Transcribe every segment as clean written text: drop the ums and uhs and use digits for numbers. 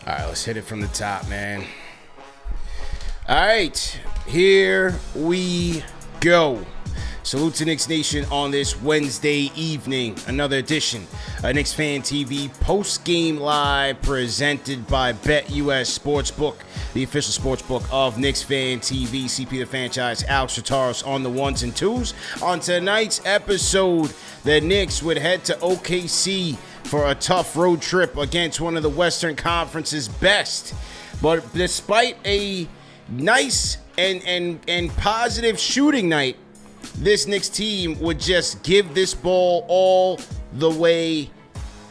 All right, let's hit it from the top, man. All right, here we go. Salute to Knicks Nation on this Wednesday evening. Another edition of KnicksFanTV post-game live presented by BetUS Sportsbook, the official sportsbook of KnicksFanTV. CP the franchise, Alex Rotaros on the ones and twos. On tonight's episode, the Knicks would head to OKC for a tough road trip against one of the Western Conference's best. But despite a nice and positive shooting night, this Knicks team would just give this ball all the way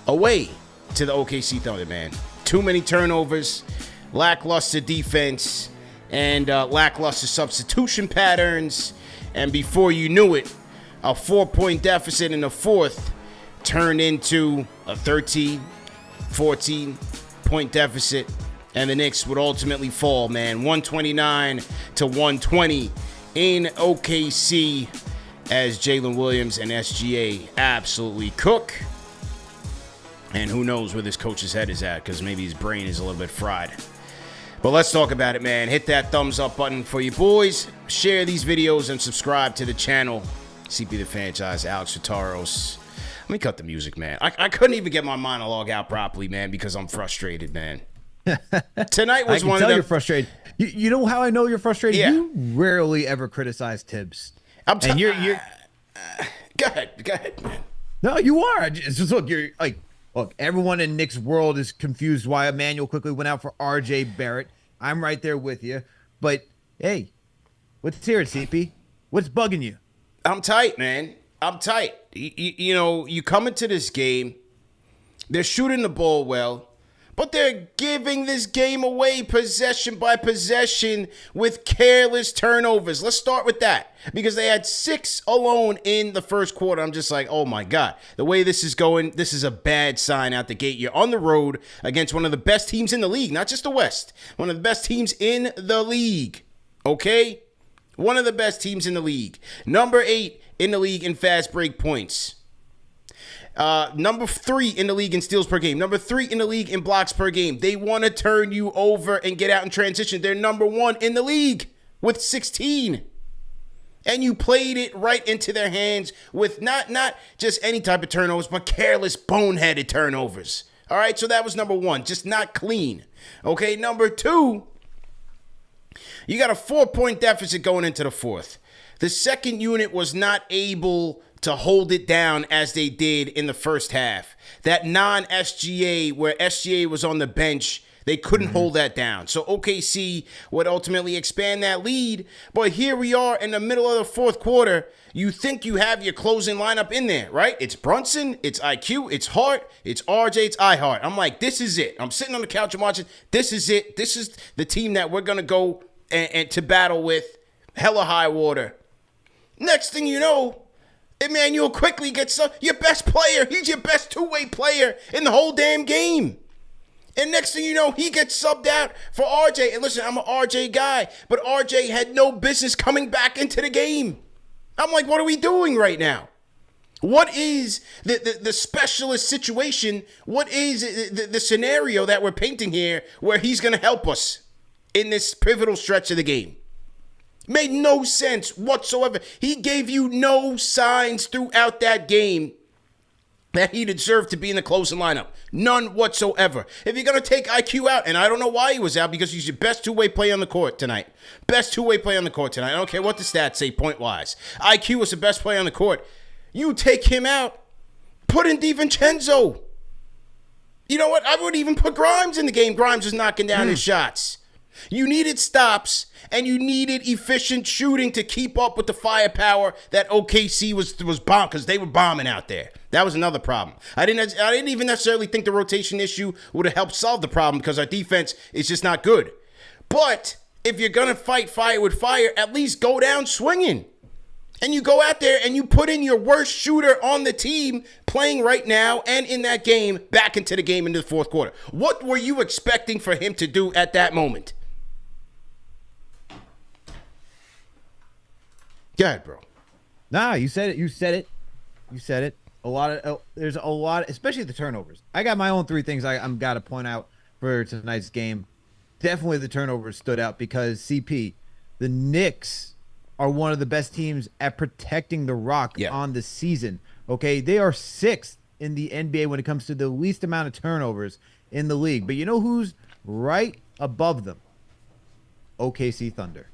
away to the OKC Thunder, man. Too many turnovers, lackluster defense, and lackluster substitution patterns. And before you knew it, a 4-point deficit in the fourth turned into a 13, 14-point deficit. And the Knicks would ultimately fall, man, 129 to 120 in OKC as Jalen Williams and SGA absolutely cook. And who knows where this coach's head is at, because maybe his brain is a little bit fried. But let's talk about it, man. Hit that thumbs up button for you boys. Share these videos and subscribe to the channel. CP the franchise, Alex Rotaros. Let me cut the music, man. I couldn't even get my monologue out properly, man, because I'm frustrated, man. Tonight was one of them. You're frustrated. You know how I know you're frustrated? Yeah. You rarely ever criticize Tibbs. And you're go ahead, man. No, you are. It's just look, everyone in Knicks world is confused why Emmanuel Quickley went out for RJ Barrett. I'm right there with you. But hey, let's hear it, CP. What's bugging you? I'm tight, man. I'm tight. You know, you come into this game, they're shooting the ball well, but they're giving this game away possession by possession with careless turnovers. Let's start with that, because they had 6 alone in the first quarter. I'm just like, oh my God, the way this is going, this is a bad sign out the gate. You're on the road against one of the best teams in the league, not just the West, one of the best teams in the league, okay? One of the best teams in the league. Number 8 in the league in fast break points. Number 3 in the league in steals per game. Number 3 in the league in blocks per game. They want to turn you over and get out in transition. They're number 1 in the league with 16. And you played it right into their hands with not just any type of turnovers, but careless, boneheaded turnovers. All right, so that was number 1, just not clean. Okay, number 2, you got a 4-point deficit going into the fourth. The second unit was not able to hold it down as they did in the first half. That non-SGA, where SGA was on the bench, they couldn't hold that down. So OKC would ultimately expand that lead. But here we are in the middle of the fourth quarter. You think you have your closing lineup in there, right? It's Brunson, it's IQ, it's Hart, it's RJ, it's iHeart. I'm like, this is it. I'm sitting on the couch and watching. This is it. This is the team that we're going to go and to battle with. Hella high water. Next thing you know, Emmanuel Quickley gets your best player. He's your best two-way player in the whole damn game. And next thing you know, he gets subbed out for RJ. And listen, I'm an RJ guy, but RJ had no business coming back into the game. I'm like, what are we doing right now? What is the specialist situation? What is the scenario that we're painting here where he's going to help us in this pivotal stretch of the game? Made no sense whatsoever. He gave you no signs throughout that game that he deserved to be in the closing lineup. None whatsoever. If you're going to take IQ out, and I don't know why he was out, because he's your best two-way player on the court tonight. Best two-way player on the court tonight. I don't care what the stats say point-wise. IQ was the best player on the court. You take him out, put in DiVincenzo. You know what? I would even put Grimes in the game. Grimes was knocking down his shots. You needed stops, and you needed efficient shooting to keep up with the firepower that OKC was bombing, because they were bombing out there. That was another problem. I didn't even necessarily think the rotation issue would have helped solve the problem, because our defense is just not good. But if you're going to fight fire with fire, at least go down swinging. And you go out there and you put in your worst shooter on the team playing right now and in that game back into the game into the fourth quarter. What were you expecting for him to do at that moment? Go ahead, bro. Nah, you said it. You said it. You said it. There's a lot, especially the turnovers. I got my own 3 things I'm got to point out for tonight's game. Definitely the turnovers stood out because CP, the Knicks are one of the best teams at protecting the rock on the season. Okay, they are 6th in the NBA when it comes to the least amount of turnovers in the league. But you know who's right above them? OKC Thunder.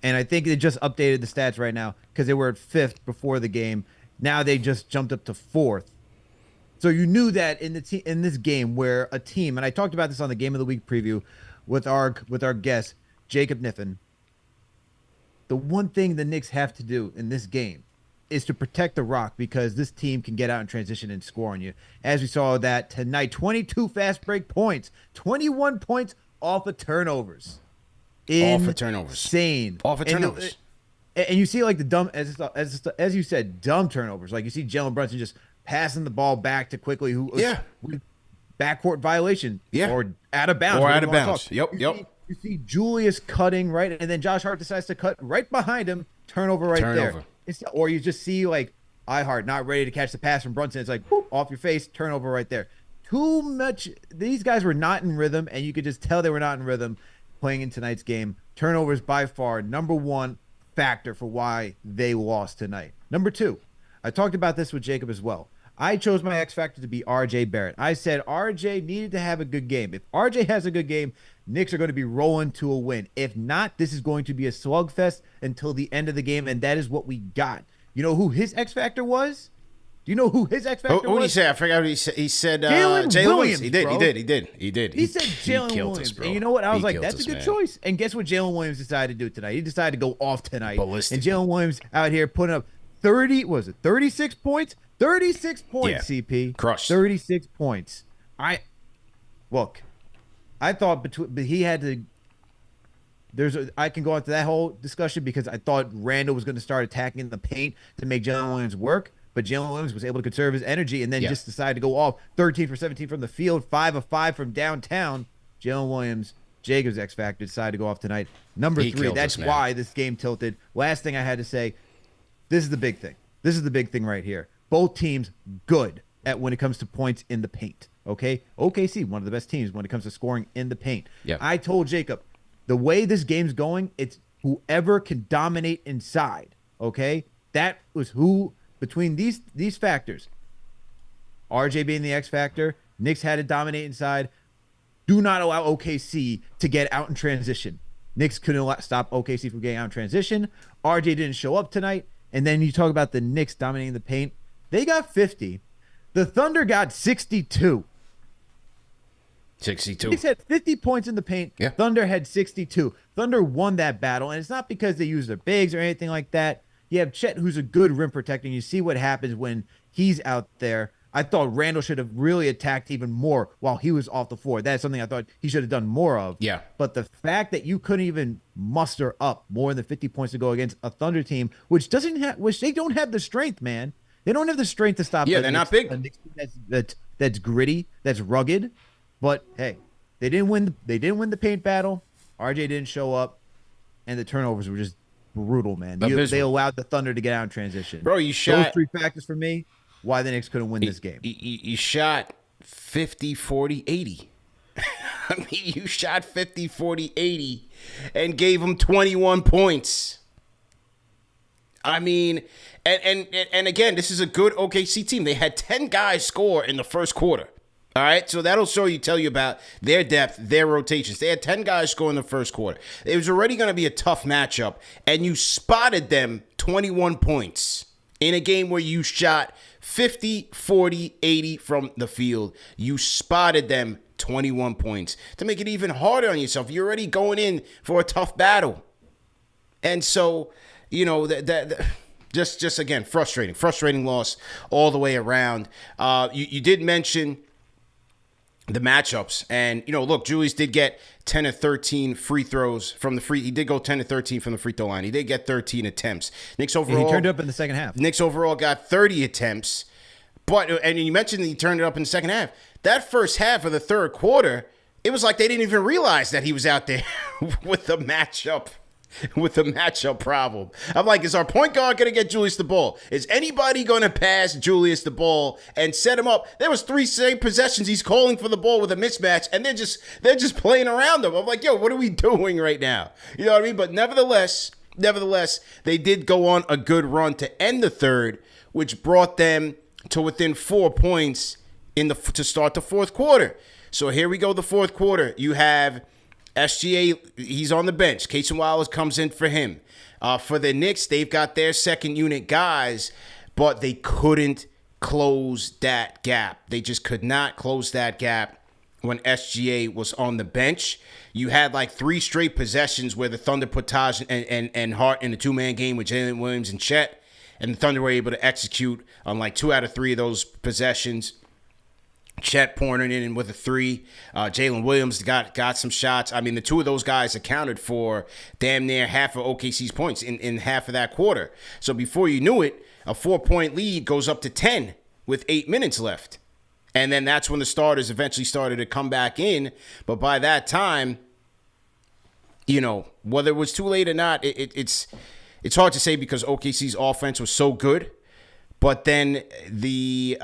And I think they just updated the stats right now because they were at 5th before the game. Now they just jumped up to 4th. So you knew that in this game where a team, and I talked about this on the Game of the Week preview with our guest, Jacob Niffen, the one thing the Knicks have to do in this game is to protect the rock because this team can get out in transition and score on you. As we saw that tonight, 22 fast break points, 21 points off of turnovers. Off of turnovers. Insane. Off of turnovers. And you see like the dumb, as you said, dumb turnovers. Like you see Jalen Brunson just passing the ball back to Quickley, who backcourt violation or out of bounds. Or out of bounds. Yep. You see Julius cutting right, and then Josh Hart decides to cut right behind him. Turnover there. Or you just see like Hart not ready to catch the pass from Brunson. It's like whoop, off your face, turnover right there. Too much. These guys were not in rhythm, and you could just tell they were not in rhythm playing in tonight's game. Turnovers by far number one factor for why they lost tonight. Number two, I talked about this with Jacob as well. I chose my X factor to be RJ Barrett. I said RJ needed to have a good game. If RJ has a good game, Knicks are going to be rolling to a win. If not, this is going to be a slugfest until the end of the game, and that is what we got. You know who his X factor was? Do you know who his X factor was? What did he say? I forgot what he said. He said Jalen Williams. He did. He said Jalen Williams. And you know what? I was like, that's a good choice. And guess what Jalen Williams decided to do tonight? He decided to go off tonight. Ballistic. And Jalen Williams out here putting up 36 points? 36 points, CP. Crushed. 36 points. I thought he had to. I can go into that whole discussion because I thought Randle was going to start attacking in the paint to make Jalen Williams work, but Jalen Williams was able to conserve his energy and then just decided to go off 13 for 17 from the field, 5 of 5 from downtown. Jalen Williams, Jacob's X Factor, decided to go off tonight. Number 3, that's why this game tilted. Last thing I had to say, this is the big thing. This is the big thing right here. Both teams good at when it comes to points in the paint. Okay? OKC, one of the best teams when it comes to scoring in the paint. Yep. I told Jacob, the way this game's going, it's whoever can dominate inside. Okay? That was who, between these factors, RJ being the X factor, Knicks had to dominate inside. Do not allow OKC to get out in transition. Knicks couldn't stop OKC from getting out in transition. RJ didn't show up tonight. And then you talk about the Knicks dominating the paint. They got 50. The Thunder got 62. 62. Knicks had 50 points in the paint. Yeah. Thunder had 62. Thunder won that battle, and it's not because they used their bigs or anything like that. You have Chet, who's a good rim protector. You see what happens when he's out there. I thought Randle should have really attacked even more while he was off the floor. That's something I thought he should have done more of. Yeah. But the fact that you couldn't even muster up more than 50 points to go against a Thunder team, which they don't have the strength, man. They don't have the strength to stop. Yeah, they're not big. That's gritty. That's rugged. But hey, they didn't win. They didn't win the paint battle. RJ didn't show up, and the turnovers were just brutal, man. They allowed the Thunder to get out in transition. Bro, you shot those 3 factors for me. Why the Knicks couldn't win this game? You shot 50, 40, 80. I mean, you shot 50, 40, 80 and gave them 21 points. I mean, and again, this is a good OKC team. They had 10 guys score in the first quarter. All right, so that'll tell you about their depth, their rotations. They had 10 guys score in the first quarter. It was already going to be a tough matchup, and you spotted them 21 points in a game where you shot 50, 40, 80 from the field. You spotted them 21 points to make it even harder on yourself. You're already going in for a tough battle. And so, just again, frustrating loss all the way around. You did mention the matchups, and look, Julius did get 10 of 13 free throws from the free. He did go 10 of 13 from the free throw line. He did get 13 attempts. Knicks overall, he turned up in the second half. Knicks overall got 30 attempts, and you mentioned that he turned it up in the second half. That first half of the third quarter, it was like they didn't even realize that he was out there with the matchup. with a matchup problem. I'm like, is our point guard going to get Julius the ball? Is anybody going to pass Julius the ball and set him up? There was 3 straight possessions. He's calling for the ball with a mismatch, and they're just playing around him. I'm like, yo, what are we doing right now? You know what I mean? But nevertheless, they did go on a good run to end the third, which brought them to within 4 points to start the fourth quarter. So here we go, the fourth quarter. You have SGA, he's on the bench. Casey Wallace comes in for him. For the Knicks, they've got their second unit guys, but they couldn't close that gap. They just could not close that gap when SGA was on the bench. You had like 3 straight possessions where the Thunder put Taj and Hart in a 2-man game with Jalen Williams and Chet, and the Thunder were able to execute on like 2 out of 3 of those possessions. Chet pouring in with a 3. Jalen Williams got some shots. I mean, the 2 of those guys accounted for damn near half of OKC's points in half of that quarter. So before you knew it, a 4-point lead goes up to 10 with 8 minutes left. And then that's when the starters eventually started to come back in. But by that time, you know, whether it was too late or not, it's hard to say because OKC's offense was so good. But then the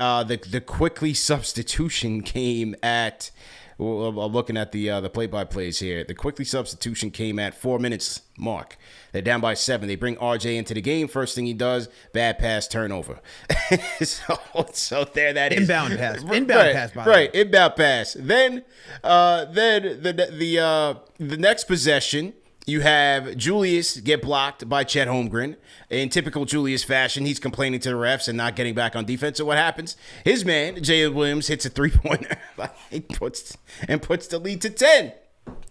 Quickley substitution came at. Well, I'm looking at the play-by-plays here. The Quickley substitution came at 4 minutes mark. They're down by 7. They bring RJ into the game. First thing he does, bad pass, turnover. so there that inbound is. Pass. Inbound right, pass. By right, inbound pass. Then the next possession. You have Julius get blocked by Chet Holmgren. In typical Julius fashion, he's complaining to the refs and not getting back on defense. So what happens? His man, Jalen Williams, hits a 3-pointer. He puts the lead to 10.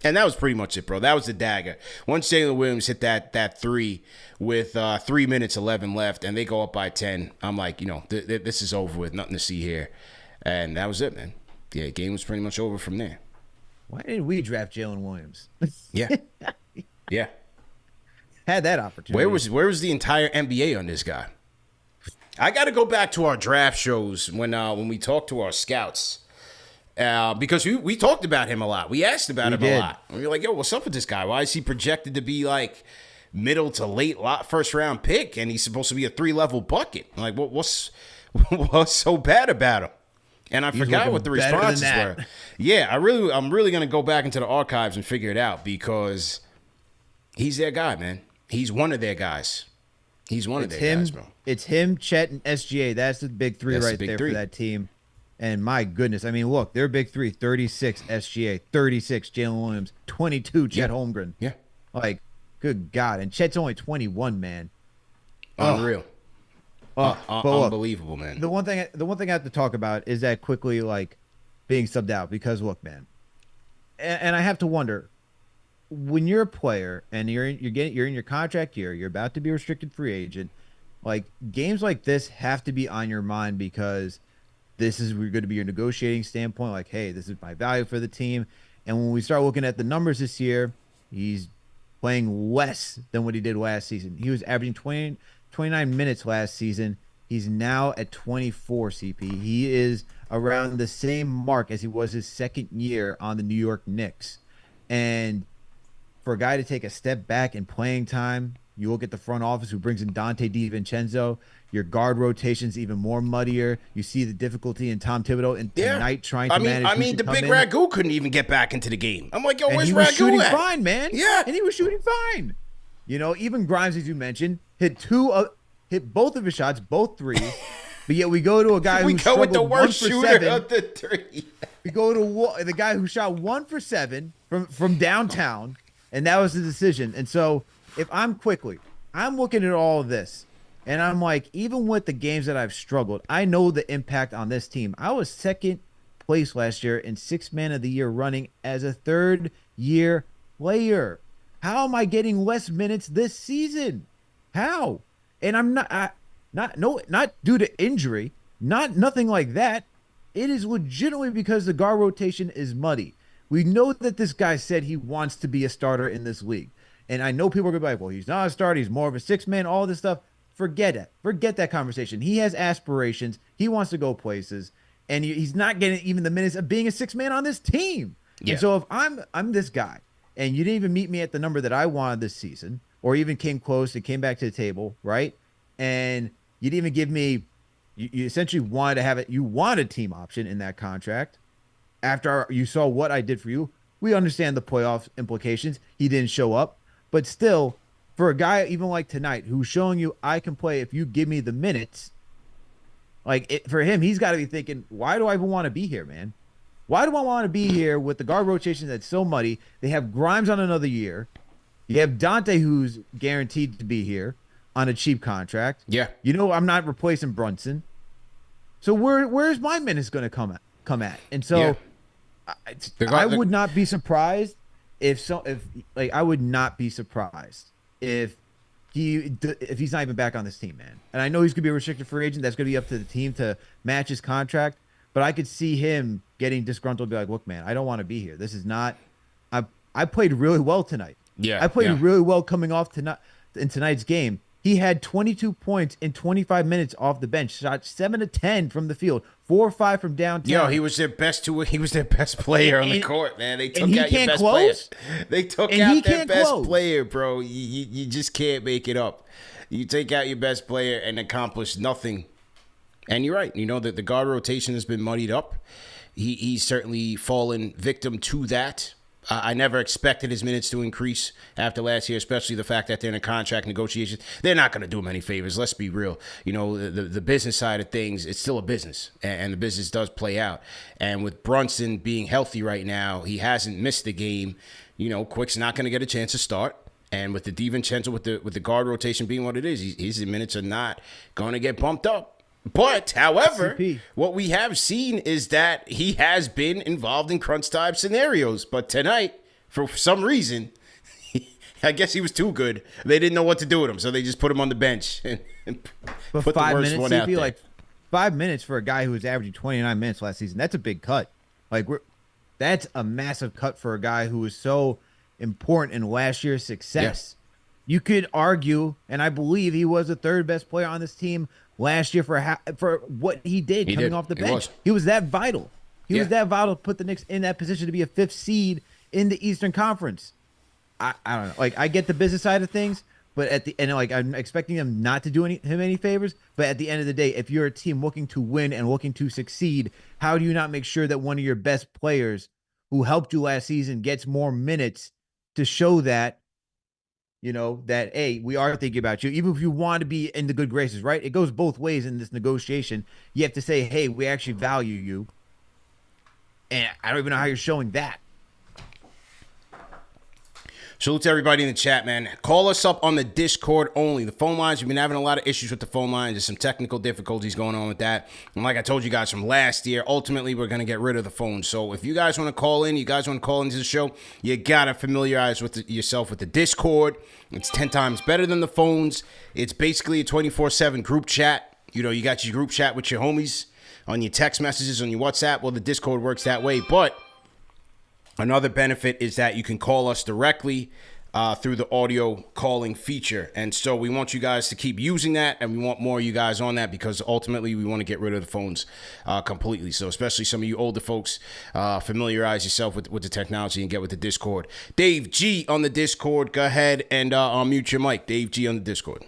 And that was pretty much it, bro. That was the dagger. Once Jalen Williams hit that 3 with 3 minutes 11 left and they go up by 10, I'm like, you know, this is over with. Nothing to see here. And that was it, man. Yeah, game was pretty much over from there. Why did we draft Jalen Williams? Yeah. Yeah. Had that opportunity. Where was the entire NBA on this guy? I got to go back to our draft shows when we talked to our scouts. Because we talked about him a lot. We asked about him a lot. We were like, yo, what's up with this guy? Why is he projected to be like middle to late first round pick and he's supposed to be a 3-level bucket? I'm like, what's so bad about him? And I forgot what the responses were. Yeah, I'm really going to go back into the archives and figure it out because he's their guy, man. He's one of their guys. He's one of their guys, bro. It's him, Chet, and SGA. That's the big three right there for that team. And my goodness, I mean, look, their big three, 36 SGA, 36 Jalen Williams, 22 Chet Holmgren. Yeah. Like, good God. And Chet's only 21, man. Unreal. Unbelievable, man. The one thing I have to talk about is that Quickley, like, being subbed out because, look, man, and I have to wonder, when you're a player and you're in your contract year, you're about to be a restricted free agent, like games like this have to be on your mind because this is going to be your negotiating standpoint. Like, hey, this is my value for the team. And when we start looking at the numbers this year, he's playing less than what he did last season. He was averaging 29 minutes last season. He's now at 24, CP. He is around the same mark as he was his second year on the New York Knicks. And for a guy to take a step back in playing time, you look at the front office who brings in Dante DiVincenzo. Your guard rotation's even more muddier. You see the difficulty in Tom Thibodeau and tonight trying to manage. I mean, the big Ragu couldn't even get back into the game. I'm like, yo, where's Ragu at? He was shooting fine, man. Yeah, and he was shooting fine. You know, even Grimes, as you mentioned, hit both of his shots, both threes. But yet we go to a guy who struggled with the worst shooter of the 3. We go to the guy who shot 1 for 7 from downtown, and that was the decision. And so if I'm Quickley, I'm looking at all of this, and I'm like, even with the games that I've struggled, I know the impact on this team. I was second place last year in 6 Man of the Year running as a third-year player. How am I getting less minutes this season? How? And I'm not due to injury, nothing like that. It is legitimately because the guard rotation is muddy. We know that this guy said he wants to be a starter in this league. And I know people are going to be like, well, he's not a starter. He's more of a 6-man, all this stuff. Forget it. Forget that conversation. He has aspirations. He wants to go places. And he's not getting even the minutes of being a 6-man on this team. Yeah. And so if I'm this guy, and you didn't even meet me at the number that I wanted this season, or even came close and came back to the table, right? And you didn't even give me. You essentially wanted to have it. You wanted team option in that contract. After you saw what I did for you, we understand the playoff implications. He didn't show up, but still, for a guy even like tonight who's showing you I can play if you give me the minutes, for him, he's got to be thinking, why do I even want to be here, man? Why do I want to be here with the guard rotation that's so muddy? They have Grimes on another year. You have Dante, who's guaranteed to be here on a cheap contract. Yeah. I'm not replacing Brunson. So where's my minutes going to come at? And so Yeah. I would not be surprised if I would not be surprised if he's not even back on this team, man. And I know he's going to be a restricted free agent. That's going to be up to the team to match his contract. But I could see him getting disgruntled, be like, look, man, I don't want to be here. This is not. I played really well tonight. Yeah, I played really well coming off in tonight's game. He had 22 points in 25 minutes off the bench. Shot 7 of 10 from the field, 4 or 5 from downtown. Yo, he was their best player on the court, man. They took out your best player. They took out their best player, bro. You just can't make it up. You take out your best player and accomplish nothing. And you're right. That the guard rotation has been muddied up. He's certainly fallen victim to that. I never expected his minutes to increase after last year, especially the fact that they're in a contract negotiation. They're not going to do him any favors. Let's be real. The business side of things, it's still a business, and the business does play out. And with Brunson being healthy right now, he hasn't missed the game. Quick's not going to get a chance to start. And with the DiVincenzo, with the guard rotation being what it is, his minutes are not going to get bumped up. But, however, what we have seen is that he has been involved in crunch time scenarios. But tonight, for some reason, I guess he was too good. They didn't know what to do with him, so they just put him on the bench and but put the worst one out there. Like 5 minutes for a guy who was averaging 29 minutes last season. That's a big cut. That's a massive cut for a guy who was so important in last year's success. Yeah. You could argue, and I believe he was the third best player on this team last year for what he did coming off the bench. He was that vital. He was that vital to put the Knicks in that position to be a 5th seed in the Eastern Conference. I don't know. I get the business side of things, but I'm expecting them not to do him any favors. But at the end of the day, if you're a team looking to win and looking to succeed, how do you not make sure that one of your best players who helped you last season gets more minutes to show that that, hey, we are thinking about you, even if you want to be in the good graces, right? It goes both ways in this negotiation. You have to say, hey, we actually value you. And I don't even know how you're showing that. Salute to everybody in the chat, man. Call us up on the Discord only. The phone lines, we've been having a lot of issues with the phone lines. There's some technical difficulties going on with that. And like I told you guys from last year, ultimately we're going to get rid of the phone. So if you guys want to call in, into the show, you got to familiarize yourself with the Discord. It's 10 times better than the phones. It's basically a 24/7 group chat. You got your group chat with your homies on your text messages, on your WhatsApp. Well, the Discord works that way, but another benefit is that you can call us directly through the audio calling feature. And so we want you guys to keep using that, and we want more of you guys on that because ultimately we want to get rid of the phones completely. So especially some of you older folks, familiarize yourself with the technology and get with the Discord. Dave G on the Discord. Go ahead and unmute your mic. Dave G on the Discord.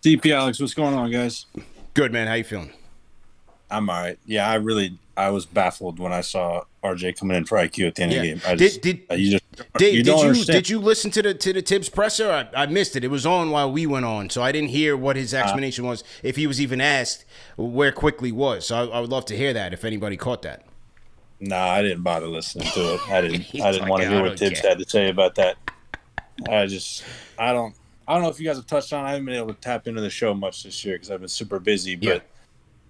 DP Alex, what's going on, guys? Good, man. How you feeling? I'm all right. Yeah, I was baffled when I saw RJ coming in for IQ at the end of the game. Did you listen to the Tibbs presser? I missed it. It was on while we went on, so I didn't hear what his explanation was, if he was even asked where Quickley was. So I would love to hear that if anybody caught that. Nah, I didn't bother listening to it. I didn't want to hear what Tibbs had to say about that. I don't know if you guys have touched on it. I haven't been able to tap into the show much this year because I've been super busy. But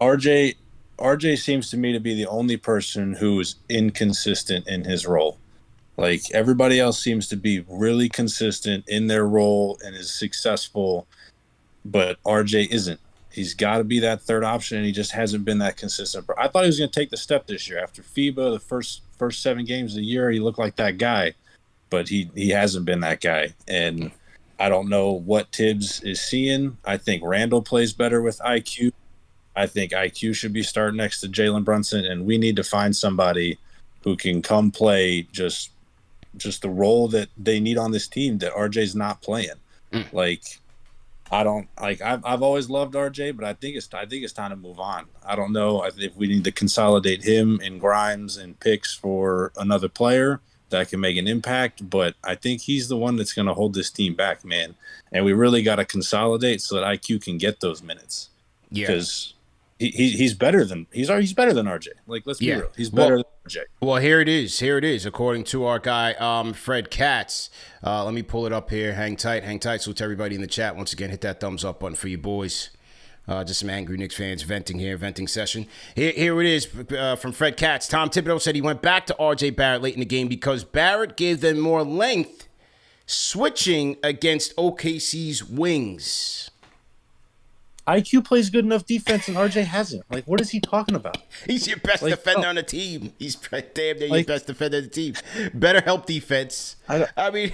RJ seems to me to be the only person who is inconsistent in his role. Like, everybody else seems to be really consistent in their role and is successful, but RJ isn't. He's got to be that third option, and he just hasn't been that consistent. I thought he was going to take the step this year. After FIBA, the first 7 games of the year, he looked like that guy, but he hasn't been that guy. And I don't know what Tibbs is seeing. I think Randle plays better with IQ. I think IQ should be starting next to Jalen Brunson, and we need to find somebody who can come play just just the role that they need on this team that RJ's not playing. Like, I don't like. I've always loved RJ, but I think it's time to move on. I don't know if we need to consolidate him and Grimes and picks for another player that can make an impact. But I think he's the one that's going to hold this team back, man. And we really got to consolidate so that IQ can get those minutes. Yeah, because he's better than better than RJ. Like, let's be real, he's better than RJ. Well, here it is. According to our guy, Fred Katz. Let me pull it up here. Hang tight. So to everybody in the chat, once again, hit that thumbs up button for you boys. Just some angry Knicks fans venting session. Here it is from Fred Katz. Tom Thibodeau said he went back to RJ Barrett late in the game because Barrett gave them more length switching against OKC's wings. IQ plays good enough defense and RJ hasn't. Like, what is he talking about? He's your best defender on the team. He's damn near your best defender on the team. Better help defense. I mean,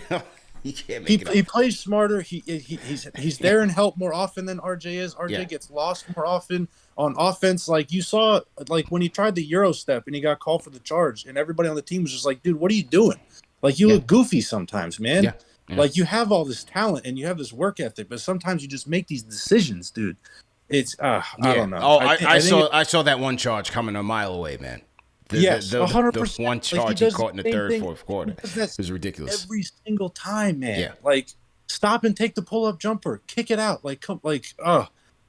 he can't make it up. He plays smarter. He's there and help more often than RJ is. RJ gets lost more often on offense. Like, you saw, like, when he tried the Euro step and he got called for the charge, and everybody on the team was just like, dude, what are you doing? Like, you look goofy sometimes, man. Yeah. Like, you have all this talent and you have this work ethic, but sometimes you just make these decisions, dude. It's I don't know. Oh, I saw that one charge coming a mile away, man. Yes, 100%. The one charge he caught in the third, fourth quarter. It was ridiculous. Every single time, man. Yeah. Like, stop and take the pull-up jumper. Kick it out. Like,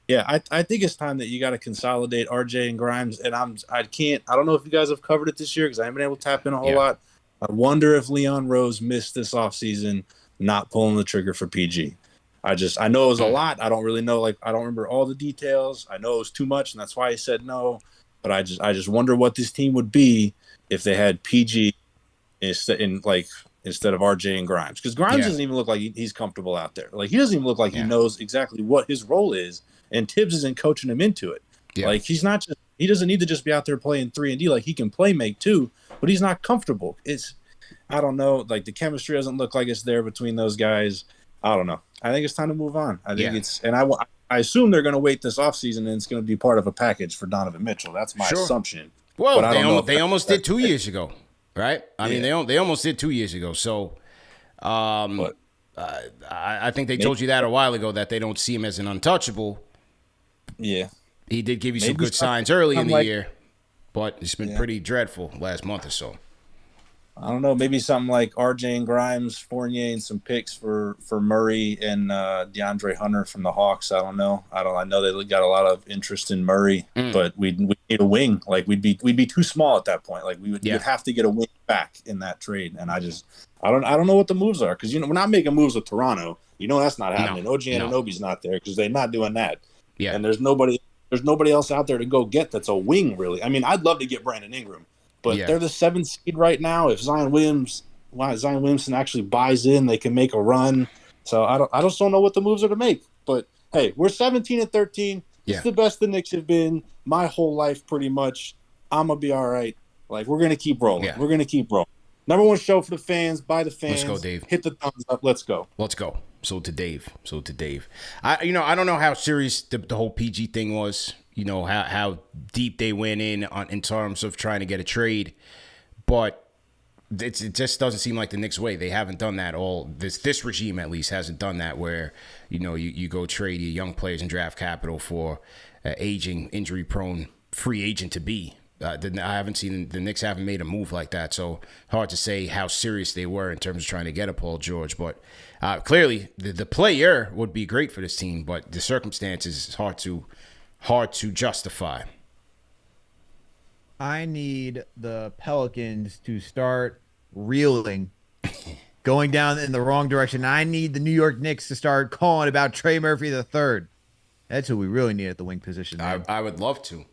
yeah, I think it's time that you got to consolidate RJ and Grimes. And I don't know if you guys have covered it this year because I haven't been able to tap in a whole lot. I wonder if Leon Rose missed this offseason not pulling the trigger for PG. I know it was a lot. I don't really know. Like, I don't remember all the details. I know it was too much, and that's why I said no. But I just wonder what this team would be if they had PG instead of RJ and Grimes. Because Grimes doesn't even look like he's comfortable out there. Like, he doesn't even look like he knows exactly what his role is, and Tibbs isn't coaching him into it. Yeah. Like, he doesn't need to just be out there playing 3-and-D. Like, he can play make too, but he's not comfortable. I don't know. Like, the chemistry doesn't look like it's there between those guys. I don't know. I think it's time to move on. I think I assume they're going to wait this offseason and it's going to be part of a package for Donovan Mitchell. That's my assumption. Well, they almost did 2 years ago, right? I mean, they almost did 2 years ago. So I think they told you that a while ago that they don't see him as an untouchable. Yeah. He did give you some good signs early in the year, but it's been pretty dreadful last month or so. I don't know, maybe something like RJ and Grimes, Fournier, and some picks for Murray and DeAndre Hunter from the Hawks. I don't know. I know they got a lot of interest in Murray, but we need a wing. Like, we'd be too small at that point. Like, we'd have to get a wing back in that trade. And I don't know what the moves are, because we're not making moves with Toronto. That's not happening. OG Anunoby's not there because they're not doing that. Yeah, and there's nobody else out there to go get that's a wing, really. I mean, I'd love to get Brandon Ingram. But they're the 7th seed right now. If Zion Williamson actually buys in, they can make a run. So I just don't know what the moves are to make. But hey, we're 17-13. It's the best the Knicks have been my whole life, pretty much. I'm gonna be all right. Like, we're gonna keep rolling. Yeah. We're gonna keep rolling. Number one show for the fans, by the fans. Let's go, Dave. Hit the thumbs up. Let's go. So to Dave. I don't know how serious the whole PG thing was. How deep they went in terms of trying to get a trade, but it just doesn't seem like the Knicks way. They haven't done that this regime at least hasn't done that, where you go trade your young players and draft capital for aging, injury prone free agent to be. I haven't seen the Knicks haven't made a move like that, so hard to say how serious they were in terms of trying to get a Paul George. But clearly the player would be great for this team, but the circumstances is hard to justify. I need the Pelicans to start reeling, going down in the wrong direction. I need the New York Knicks to start calling about Trey Murphy III. That's who we really need at the wing position. I would love to,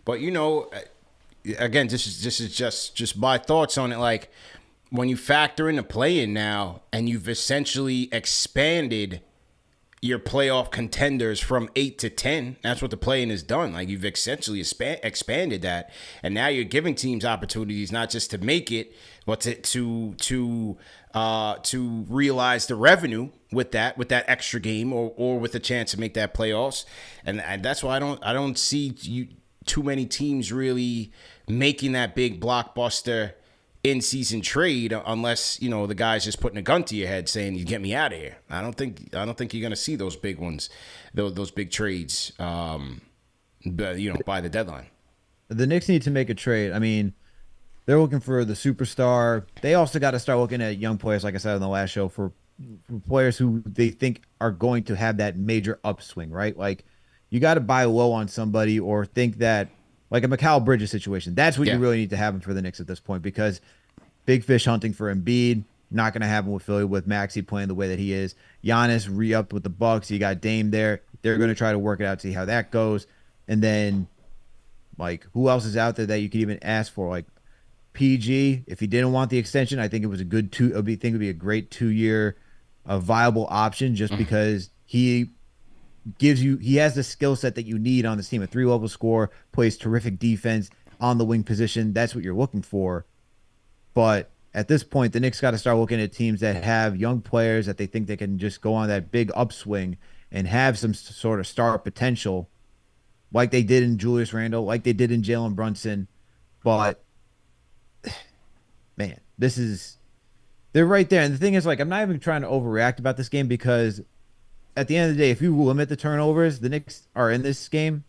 but again, this is just my thoughts on it. Like, when you factor in the play-in now, and you've essentially expanded your playoff contenders from 8 to 10. That's what the play-in has done. Like, you've essentially expanded that, and now you're giving teams opportunities not just to make it, but to realize the revenue with that extra game, or with a chance to make that playoffs. And that's why I don't see too many teams really making that big blockbuster in-season trade unless, you know, the guy's just putting a gun to your head saying, you get me out of here. I don't think you're going to see those big ones, those big trades, you know, by the deadline. The Knicks need to make a trade. I mean, they're looking for the superstar. They also got to start looking at young players, like I said on the last show, for players who they think are going to have that major upswing, right? Like, you got to buy low on somebody or think that, like a Mikal Bridges situation. That's what you really need to have for the Knicks at this point, because big fish hunting for Embiid, not going to happen with Philly with Maxey playing the way that he is. Giannis re-upped with the Bucks. You got Dame there. They're going to try to work it out, see how that goes. And then, like, who else is out there that you could even ask for? Like, PG, if he didn't want the extension, I think it was a good it'd be a great 2-year viable option, just because he has the skill set that you need on this team. A 3-level scorer, plays terrific defense on the wing position. That's what you're looking for. But at this point, the Knicks got to start looking at teams that have young players that they think they can just go on that big upswing and have some sort of star potential, like they did in Julius Randle, like they did in Jalen Brunson. But man, they're right there. And the thing is, like, I'm not even trying to overreact about this game, because at the end of the day, if you limit the turnovers, the Knicks are in this game.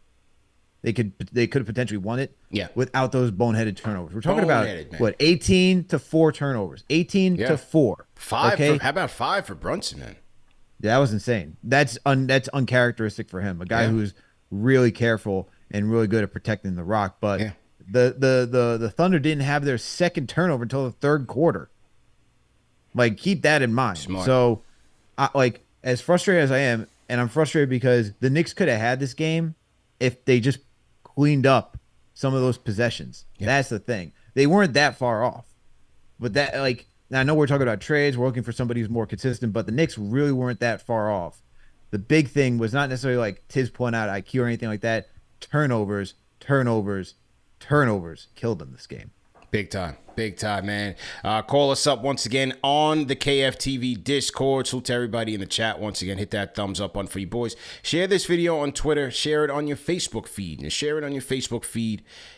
They could have potentially won it without those boneheaded turnovers. We're talking about, what, 18-4 turnovers. 18-4. 5. Okay? How about 5 for Brunson, man? Yeah, that was insane. That's uncharacteristic for him. A guy who's really careful and really good at protecting the rock. But the Thunder didn't have their second turnover until the third quarter. Like, keep that in mind. Smart. So, as frustrated as I am, and I'm frustrated because the Knicks could have had this game if they just cleaned up some of those possessions. Yeah. That's the thing. They weren't that far off. But that, like, I know we're talking about trades, we're looking for somebody who's more consistent, but the Knicks really weren't that far off. The big thing was not necessarily like Tiz pulling out IQ or anything like that. Turnovers killed them this game. Big time, man. Call us up once again on the KFTV Discord. Salute to everybody in the chat. Once again, hit that thumbs up on for you boys. Share this video on Twitter. Share it on your Facebook feed.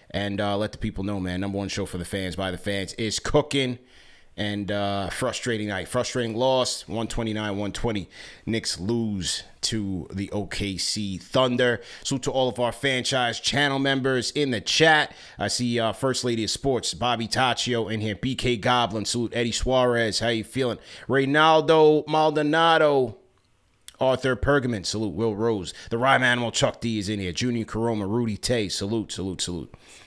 And let the people know, man. Number one show for the fans, by the fans, is cooking. And frustrating night. Frustrating loss. 129-120. Knicks lose to the OKC Thunder. Salute to all of our franchise channel members in the chat. I see First Lady of Sports, Bobby Taccio in here. BK Goblin. Salute Eddie Suarez. How you feeling? Reynaldo Maldonado. Arthur Pergament. Salute Will Rose. The Rhyme Animal Chuck D is in here. Junior Caroma. Rudy Tay. Salute.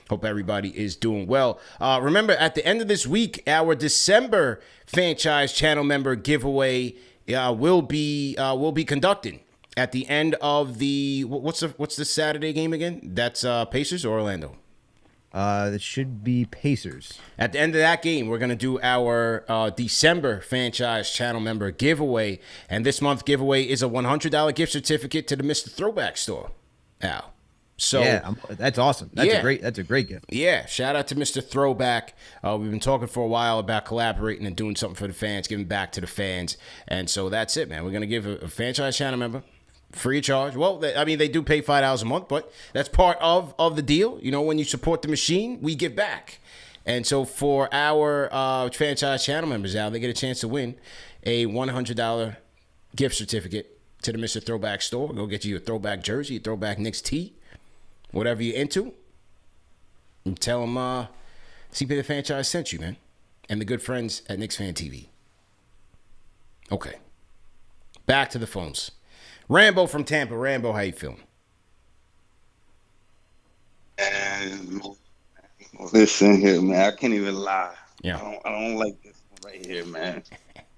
Hope everybody is doing well. Remember, at the end of this week, our December franchise channel member giveaway will be conducted at the end of the what's the Saturday game again? That's Pacers or Orlando? It should be Pacers. At the end of that game, we're gonna do our December franchise channel member giveaway, and this month giveaway is a $100 gift certificate to the Mr. Throwback store. Al. So yeah, that's awesome. That's a great gift. Yeah, shout out to Mr. Throwback. We've been talking for a while about collaborating and doing something for the fans, giving back to the fans, and so that's it, man. We're gonna give a franchise channel member free of charge. Well, they do pay $5 a month, but that's part of the deal. You know, when you support the machine, we give back, and so for our franchise channel members out, they get a chance to win a $100 gift certificate to the Mr. Throwback store. Go get you a throwback jersey, a throwback Knicks tee. Whatever you're into, and tell them CP the franchise sent you, man. And the good friends at KnicksFanTV. Okay. Back to the phones. Rambo from Tampa. Rambo, how you feeling? Listen here, man. I can't even lie. Yeah. I don't like this one right here, man.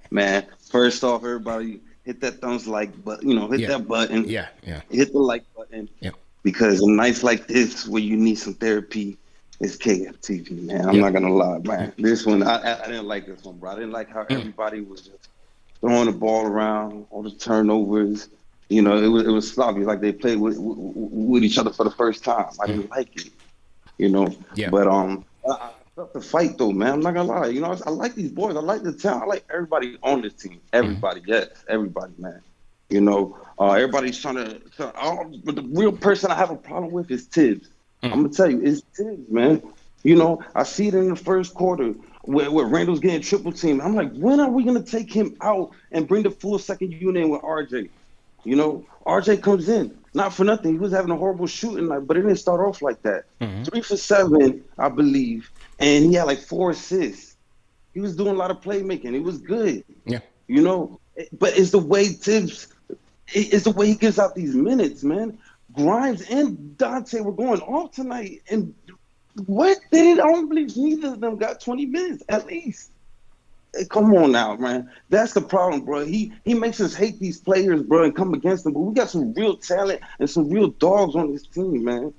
Man, first off, everybody hit that thumbs like button. Hit that button. Yeah. Hit the like button. Yeah. Because nights like this, where you need some therapy, is KFTV, man. I'm not gonna lie, man. This one, I didn't like this one, bro. I didn't like how everybody was just throwing the ball around, all the turnovers. It was sloppy, like they played with each other for the first time. I didn't like it, Yeah. But I felt the fight though, man. I'm not gonna lie. I like these boys. I like the talent. I like everybody on this team. Everybody, yes, everybody, man. Everybody's trying to. But the real person I have a problem with is Tibbs. I'm gonna tell you, it's Tibbs, man. I see it in the first quarter where Randle's getting triple team. I'm like, when are we gonna take him out and bring the full second unit in with RJ? You know, RJ comes in, not for nothing. He was having a horrible shooting night, but it didn't start off like that. 3 for 7, I believe, and he had like 4 assists. He was doing a lot of playmaking. It was good. Yeah. You know, but it's the way Tibbs, it's the way he gives out these minutes, man. Grimes and Dante were going off tonight, and what? I don't believe neither of them got 20 minutes at least. Hey, come on now, man. That's the problem, bro. He makes us hate these players, bro, and come against them. But we got some real talent and some real dogs on this team, man.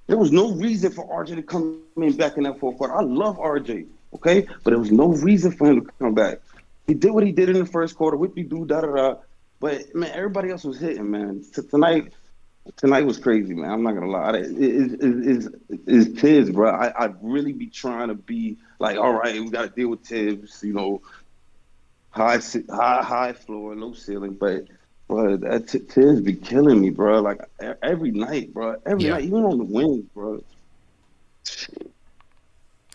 There was no reason for RJ to come in back in that fourth quarter. I love RJ, okay? But there was no reason for him to come back. He did what he did in the first quarter, whippy do, da-da-da. But, man, everybody else was hitting, man. Tonight was crazy, man. I'm not gonna lie. It's Tibbs, bro. I'd really be trying to be like, all right, we got to deal with Tibbs. You know, high floor, low ceiling. But that Tibbs be killing me, bro. Like every night, bro. Every night, even on the wings, bro.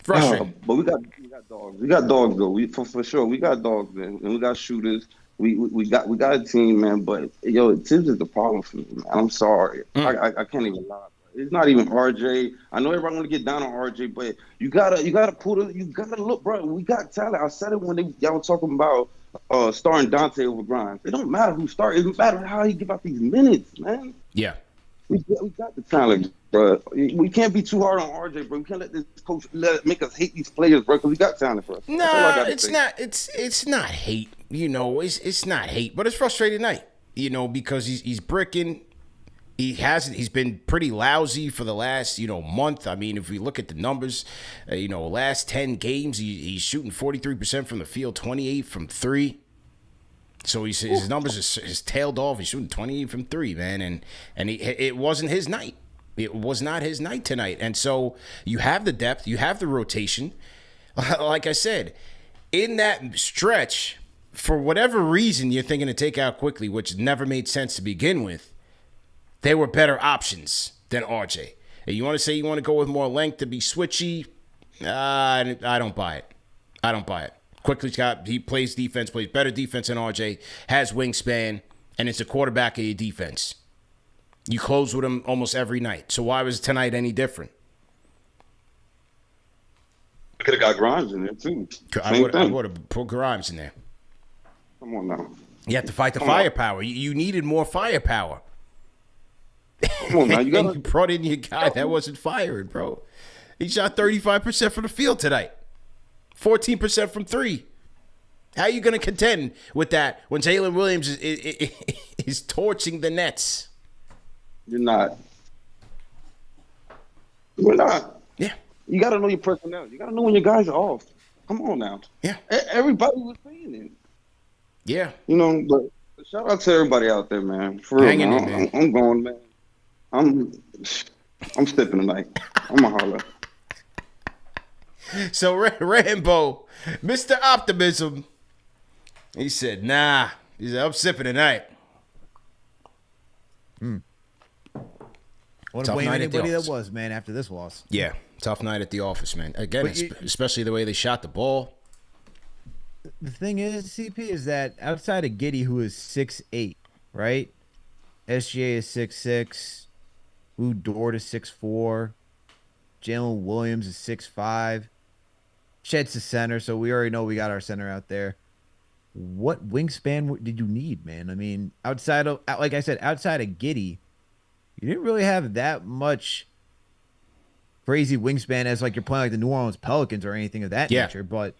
Frustrating. But we got dogs. We got dogs though. For sure. We got dogs, man, and we got shooters. We got a team, man, but yo, Tibbs is the problem for me, man. I'm sorry. I can't even lie, bro. It's not even RJ. I know everybody want to get down on RJ, but you gotta look, bro. We got talent. I said it when y'all were talking about starting Dante over Grimes. It don't matter who starts. It don't matter how he give out these minutes, man. Yeah. We got the talent, bro. We can't be too hard on RJ, bro. We can't let this coach make us hate these players, bro, because we got talent, bro. Nah, it's not. It's not hate. You know, it's not hate, but it's frustrated night. You know, because he's bricking. He's been pretty lousy for the last month. I mean, if we look at the numbers, last 10 games, he's shooting 43% from the field, 28 from 3. So his numbers is tailed off. He's shooting 28 from 3, man, and it wasn't his night. It was not his night tonight. And so you have the depth, you have the rotation. Like I said, in that stretch, for whatever reason you're thinking to take out Quickley, which never made sense to begin with, there were better options than RJ. And you want to say you want to go with more length to be switchy? I don't buy it. I don't buy it. He plays defense, plays better defense than RJ, has wingspan, and it's a quarterback of your defense. You close with him almost every night. So why was tonight any different? Could have got Grimes in there too. I would have put Grimes in there. Come on now. You have to fight the firepower. You needed more firepower. Come on now. You brought in your guy that wasn't firing, bro. He shot 35% from the field tonight. 14% from 3. How are you going to contend with that when Jalen Williams is torching the Nets? You're not. We're not. Yeah. You got to know your personnel. You got to know when your guys are off. Come on now. Yeah. Everybody was saying it. Yeah. But shout out to everybody out there, man. For real, man. I'm going, man. I'm stepping tonight. I'm going to holler. So Rambo, Mr. Optimism, he said, nah. He said, I'm sipping tonight. I want to blame anybody that was, man, after this loss. Yeah, tough night at the office, man. Again, especially the way they shot the ball. The thing is, CP, is that outside of Giddey, who is 6'8", right? SGA is 6'6". Lou Dort is 6'4". Jalen Williams is 6'5". Chet's the center, so we already know we got our center out there. What wingspan did you need, man? I mean, outside of Giddey, you didn't really have that much crazy wingspan as like you're playing like the New Orleans Pelicans or anything of that nature. But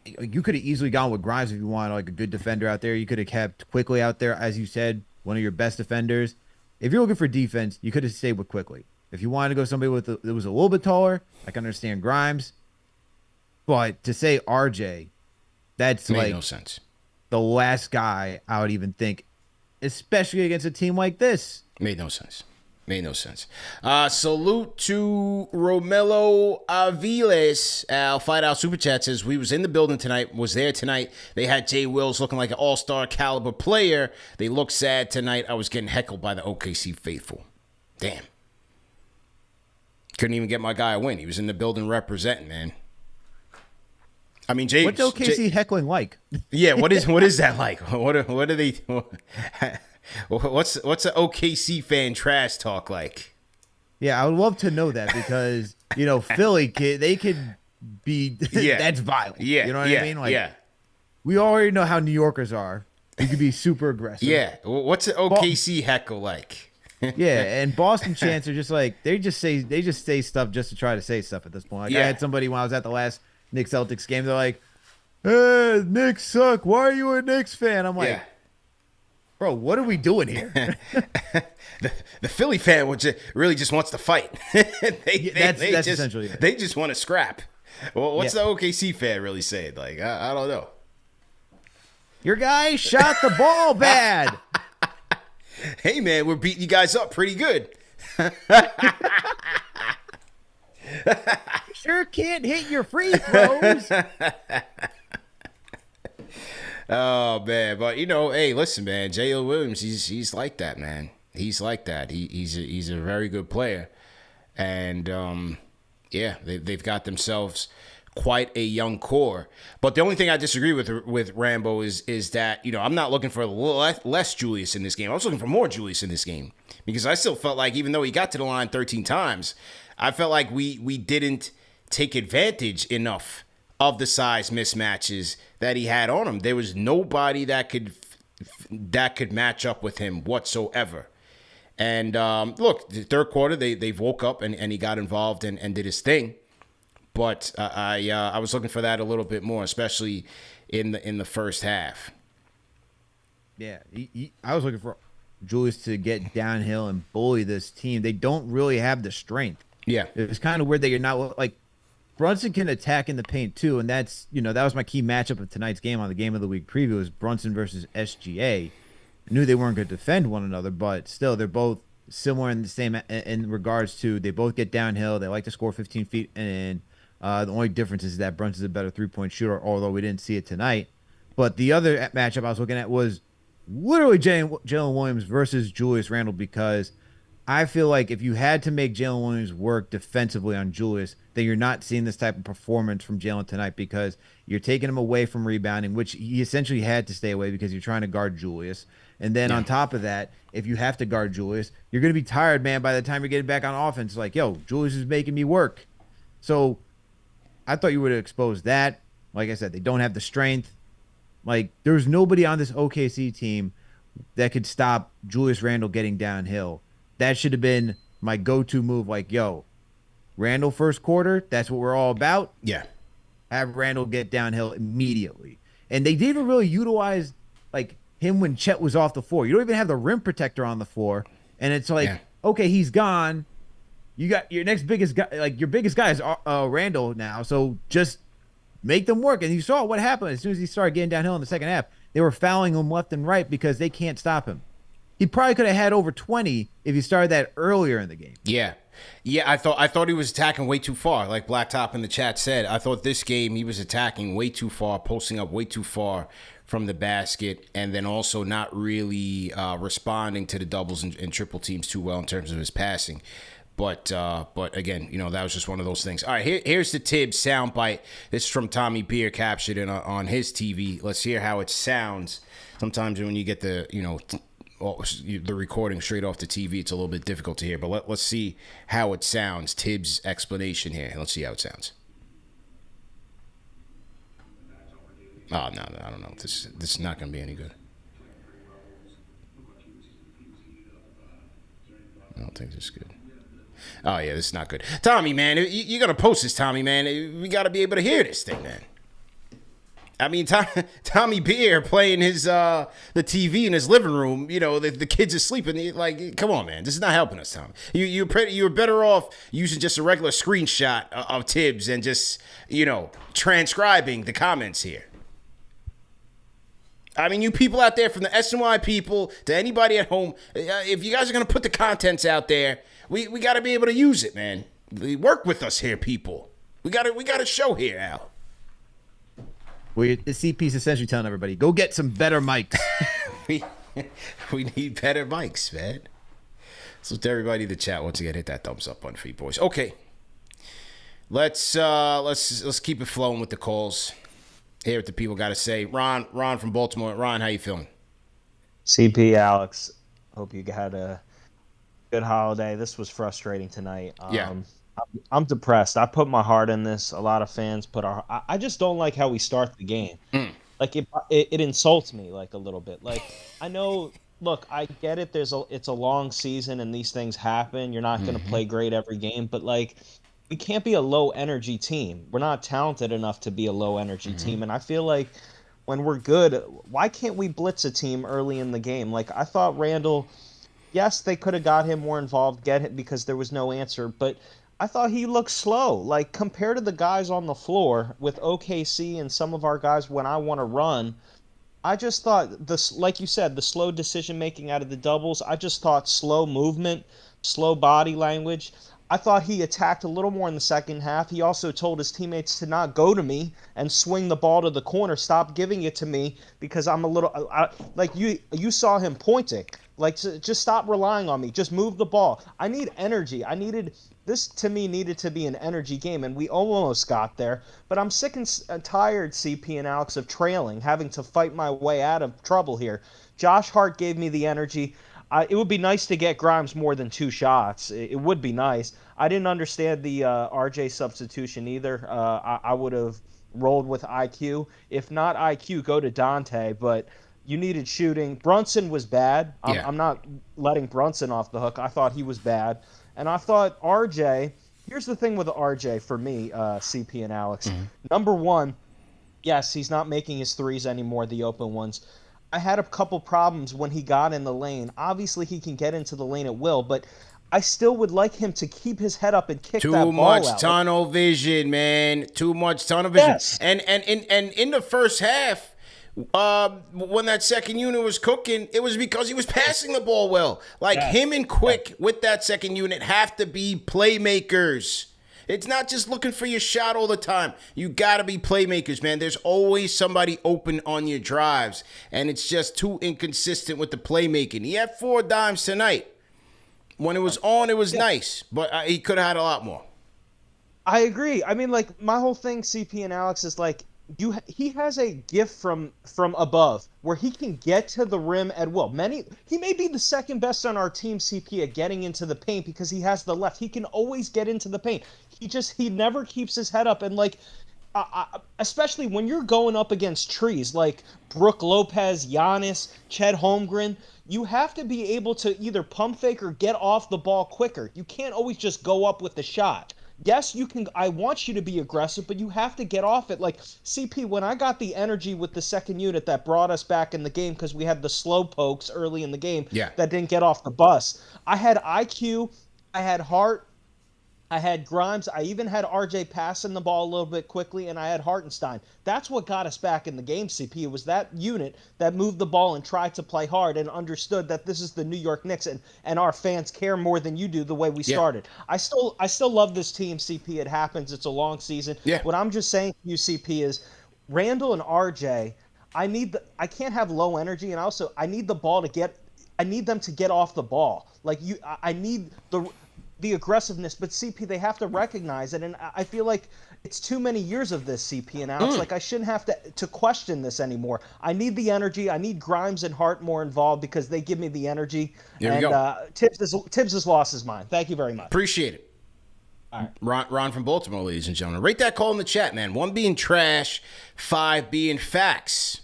you could have easily gone with Grimes if you wanted like a good defender out there. You could have kept Quickley out there, as you said, one of your best defenders. If you're looking for defense, you could have stayed with Quickley. If you wanted to go somebody that was a little bit taller, I can understand Grimes. But to say RJ, that's made no sense. The last guy I would even think, especially against a team like this. Made no sense. Salute to Romello Aviles. Our Fight Out Super Chat says, we was in the building tonight, was there tonight. They had Jay Wills looking like an all-star caliber player. They looked sad tonight. I was getting heckled by the OKC faithful. Damn. Couldn't even get my guy a win. He was in the building representing, man. I mean, Jay. What's OKC heckling like? Yeah, what is that like? What are they? What's an OKC fan trash talk like? Yeah, I would love to know that because Philly they could be that's violent. Yeah, you know what I mean? Like, yeah. We already know how New Yorkers are. You could be super aggressive. Yeah, what's an OKC heckle like? Yeah, and Boston chants are just like they just say stuff just to try to say stuff at this point. Like I had somebody when I was at the last Knicks Celtics game, they're like, Knicks suck. Why are you a Knicks fan? I'm like, bro, what are we doing here? the Philly fan really just wants to fight. That's essentially it. They just want to scrap. Well, what's the OKC fan really saying? Like, I don't know. Your guy shot the ball bad. Hey, man, we're beating you guys up pretty good. Sure can't hit your free throws. Oh, man. But, hey, listen, man. J.L. Williams, he's like that, man. He's like that. He's a very good player. And, they've got themselves quite a young core. But the only thing I disagree with Rambo is that, I'm not looking for less Julius in this game. I was looking for more Julius in this game because I still felt like even though he got to the line 13 times, I felt like we didn't take advantage enough of the size mismatches that he had on him. There was nobody that could match up with him whatsoever. And look, the third quarter, they woke up and he got involved and did his thing. But I was looking for that a little bit more, especially in the first half. Yeah, I was looking for Julius to get downhill and bully this team. They don't really have the strength. Yeah, it's kind of weird that you're not like Brunson can attack in the paint too, and that's that was my key matchup of tonight's game on the Game of the Week preview was Brunson versus SGA. I knew they weren't going to defend one another, but still they're both similar in the same in regards to they both get downhill. They like to score 15 feet and. The only difference is that Brunson's a better three-point shooter, although we didn't see it tonight. But the other matchup I was looking at was literally Jalen Williams versus Julius Randle because I feel like if you had to make Jalen Williams work defensively on Julius, then you're not seeing this type of performance from Jalen tonight because you're taking him away from rebounding, which he essentially had to stay away because you're trying to guard Julius. And then on top of that, if you have to guard Julius, you're going to be tired, man, by the time you're getting back on offense. Like, Julius is making me work. So I thought you would have exposed that. Like I said, they don't have the strength. Like, there's nobody on this OKC team that could stop Julius Randle getting downhill. That should have been my go-to move. Like, Randle first quarter, that's what we're all about. Yeah. Have Randle get downhill immediately. And they didn't even really utilize, like, him when Chet was off the floor. You don't even have the rim protector on the floor. And it's like, okay, he's gone. You got your next biggest guy, like your biggest guy is Randle now. So just make them work. And you saw what happened as soon as he started getting downhill in the second half. They were fouling him left and right because they can't stop him. He probably could have had over 20 if he started that earlier in the game. Yeah. I thought he was attacking way too far. Like Blacktop in the chat said, I thought this game he was attacking way too far, posting up way too far from the basket, and then also not really responding to the doubles and triple teams too well in terms of his passing. But again, that was just one of those things. All right, here's the Tibbs soundbite. This is from Tommy Beer, captured on his TV. Let's hear how it sounds. Sometimes when you get the recording straight off the TV, it's a little bit difficult to hear. But let's see how it sounds. Tibbs' explanation here. Let's see how it sounds. Oh no, I don't know. This is not going to be any good. I don't think this is good. Oh, yeah, this is not good. Tommy, man, you got to post this, Tommy, man. We got to be able to hear this thing, man. I mean, Tommy Beer playing his the TV in his living room, the kids are sleeping. Like, come on, man. This is not helping us, Tommy. You were better off using just a regular screenshot of Tibbs and just, transcribing the comments here. I mean, you people out there, from the SNY people to anybody at home, if you guys are going to put the contents out there, we got to be able to use it, man. Work with us here, people. We got a show here, Al. The CP's essentially telling everybody, go get some better mics. we need better mics, man. So to everybody in the chat, once again, hit that thumbs up button for you boys. Okay. Let's keep it flowing with the calls. Hear what the people got to say. Ron from Baltimore. Ron, how you feeling? CP, Alex, hope you had a good holiday. This was frustrating tonight. Yeah. I'm depressed. I put my heart in this. A lot of fans put our. I just don't like how we start the game. Like it insults me like a little bit. Like I know. Look, I get it. It's a long season and these things happen. You're not going to play great every game, but like we can't be a low energy team. We're not talented enough to be a low energy team, and I feel like when we're good, why can't we blitz a team early in the game? Like I thought Randle. Yes, they could have got him more involved, get him because there was no answer, but I thought he looked slow. Like compared to the guys on the floor with OKC and some of our guys when I want to run, I just thought this, like you said, the slow decision making out of the doubles. I just thought slow movement, slow body language. I thought he attacked a little more in the second half. He also told his teammates to not go to me and swing the ball to the corner. Stop giving it to me because I'm a little like you saw him pointing. Like just stop relying on me. Just move the ball. I need energy. This to me needed to be an energy game, and we almost got there. But I'm sick and tired, CP and Alex, of trailing, having to fight my way out of trouble here. Josh Hart gave me the energy. It would be nice to get Grimes more than 2 shots. It would be nice. I didn't understand the RJ substitution either. I would have rolled with IQ. If not IQ, go to Dante. But you needed shooting. Brunson was bad. I'm not letting Brunson off the hook. I thought he was bad. And I thought RJ, here's the thing with RJ for me, CP and Alex. Number one, yes, he's not making his threes anymore, the open ones. I had a couple problems when he got in the lane. Obviously, he can get into the lane at will, but I still would like him to keep his head up and kick that ball out. Too much tunnel vision, man. Too much tunnel vision. Yes. And in the first half, when that second unit was cooking, it was because he was passing the ball well. Like him and Quick with that second unit have to be playmakers. It's not just looking for your shot all the time. You got to be playmakers, man. There's always somebody open on your drives, and it's just too inconsistent with the playmaking. He had 4 dimes tonight. When it was on, it was nice, but he could have had a lot more. I agree. I mean, like, my whole thing, CP and Alex, is like, he has a gift from above where he can get to the rim at will. He may be the second best on our team, CP, at getting into the paint because he has the left. He can always get into the paint. He never keeps his head up. And like, especially when you're going up against trees like Brook Lopez, Giannis, Chet Holmgren, you have to be able to either pump fake or get off the ball quicker. You can't always just go up with the shot. Yes, you can. I want you to be aggressive, but you have to get off it. Like, CP, when I got the energy with the second unit that brought us back in the game because we had the slow pokes early in the game that didn't get off the bus, I had IQ, I had Hart, I had Grimes, I even had RJ passing the ball a little bit quickly, and I had Hartenstein. That's what got us back in the game, CP. It was that unit that moved the ball and tried to play hard and understood that this is the New York Knicks, and our fans care more than you do the way we started. I still love this team, CP. It happens. It's a long season. What I'm just saying to you, CP, is Randle and RJ, I can't have low energy, and also I need the ball I need them to get off the ball. Like I need the aggressiveness, but CP, they have to recognize it, and I feel like it's too many years of this, CP and Alex. Like, I shouldn't have to question this anymore. I need the energy. I need Grimes and Hart more involved because they give me the energy. There we go. Tibbs has lost his mind. Thank you very much. Appreciate it. All right. Ron from Baltimore, ladies and gentlemen. Rate that call in the chat, man. 1 being trash, 5 being facts.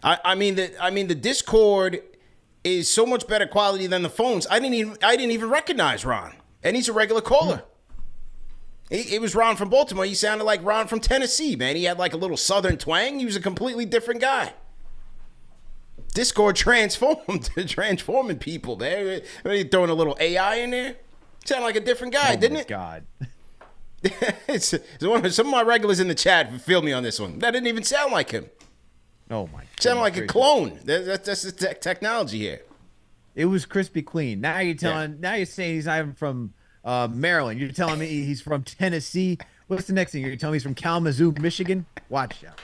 I mean the Discord is so much better quality than the phones. I didn't even recognize Ron, and he's a regular caller. It was Ron from Baltimore. He sounded like Ron from Tennessee, man. He had like a little southern twang. He was a completely different guy. Discord transforming people. They're throwing a little AI in there. Sounded like a different guy, didn't it? God. Some of my regulars in the chat feel me on this one. That didn't even sound like him. Oh my! Sounded like a clone. That's the technology here. It was crispy clean. Now you're Now you're saying he's not even from Maryland. You're telling me he's from Tennessee. What's the next thing? You're telling me he's from Kalamazoo, Michigan. Watch out.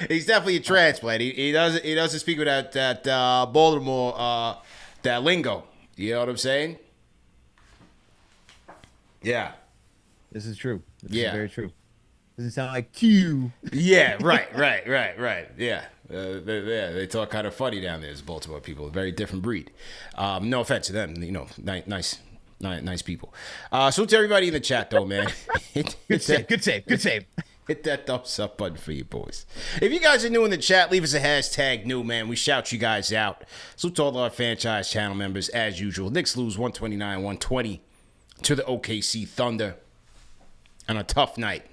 He's definitely a transplant. He doesn't speak with that Baltimore that lingo. You know what I'm saying? Yeah. This is true. This is very true. Doesn't sound like Q. Yeah, right. Yeah. They talk kind of funny down there as Baltimore people. A very different breed. No offense to them. Nice people. So to everybody in the chat, though, man. Good save. Hit that thumbs up button for you boys. If you guys are new in the chat, leave us a hashtag new, man. We shout you guys out. So to all our franchise channel members, as usual, Knicks lose 129-120 to the OKC Thunder on a tough night.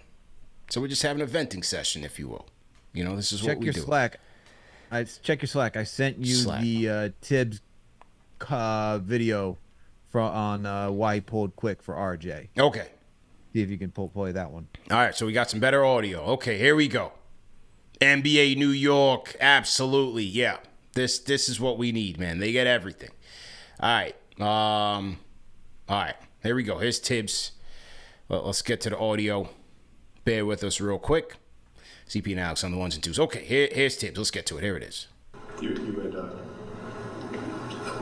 So we're just having a venting session, if you will. This is what we do. Check your Slack. I sent you the Tibbs video on why he pulled quick for RJ. Okay. See if you can play that one. All right, so we got some better audio. Okay, here we go. NBA New York, absolutely, yeah. This is what we need, man. They get everything. All right. Here we go. Here's Tibbs. Well, let's get to the audio. Bear with us real quick. CP and Alex on the ones and twos. Okay, here's Tibbs. Let's get to it. Here it is. You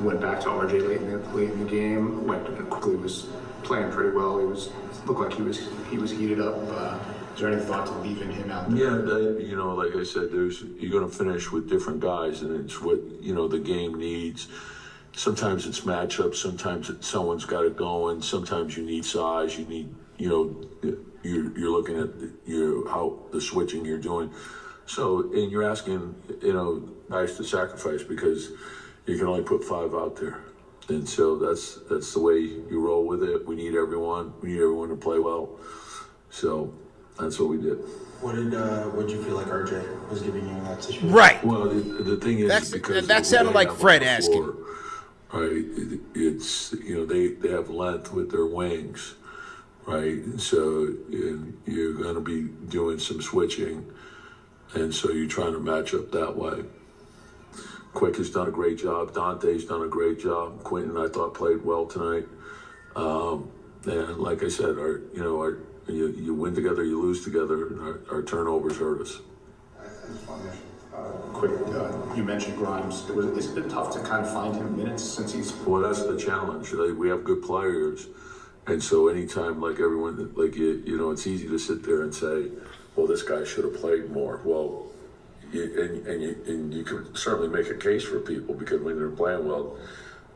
went back to RJ late in the game. Quickley was playing pretty well. Looked like he was heated up. Is there any thought to leaving him out there? Yeah, like I said, you're going to finish with different guys, and it's what the game needs. Sometimes it's matchups. Sometimes someone's got it going. Sometimes you need size. You need you're looking at how the switching you're doing. So, and you're asking guys to sacrifice because you can only put 5 out there. And so that's the way you roll with it. We need everyone. We need everyone to play well. So that's what we did. What did you feel like RJ was giving you in that situation? Right. Well, the thing is, because that sounded like Fred asking. Right. It's they have length with their wings, right? So you're going to be doing some switching, and so you're trying to match up that way. Quick has done a great job. Dante's done a great job. Quentin, I thought, played well tonight. And like I said, you win together, you lose together, and our turnovers hurt us. Quick, you mentioned Grimes. It's been tough to kind of find him minutes since he's. Well, that's the challenge. We have good players, and so anytime, everyone, it's easy to sit there and say, "Well, this guy should have played more." Well. You can certainly make a case for people because when they're playing well,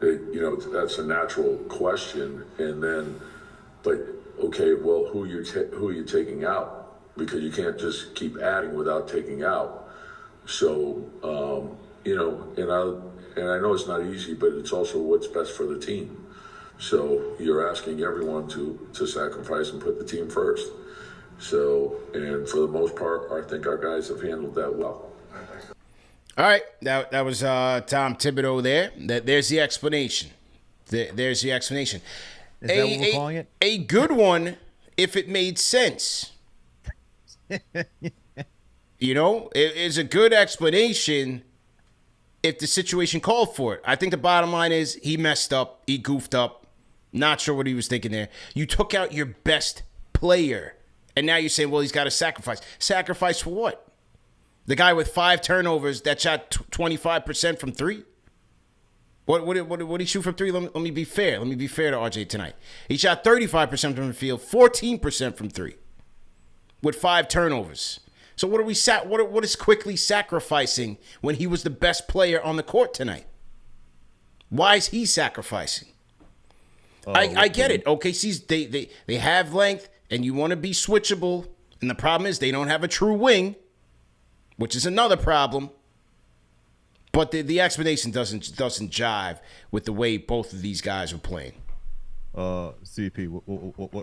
that's a natural question. And then, but okay, well, who are you taking out? Because you can't just keep adding without taking out. So, and I know it's not easy, but it's also what's best for the team. So you're asking everyone to sacrifice and put the team first. So, and for the most part, I think our guys have handled that well. All right, that was Tom Thibodeau there. There's the explanation. There's the explanation. Is that what we're calling it? A good one if it made sense. It is a good explanation if the situation called for it. I think the bottom line is he messed up. He goofed up. Not sure what he was thinking there. You took out your best player. And now you're saying, well, he's got to sacrifice. Sacrifice for what? The guy with 5 turnovers that shot 25% from 3? What did he shoot from 3? Let me be fair. Let me be fair to RJ tonight. He shot 35% from the field, 14% from 3 with 5 turnovers. So what is Quickley sacrificing when he was the best player on the court tonight? Why is he sacrificing? I get it. OKC's they have length. And you want to be switchable. And the problem is they don't have a true wing, which is another problem. But the explanation doesn't jive with the way both of these guys are playing. CP,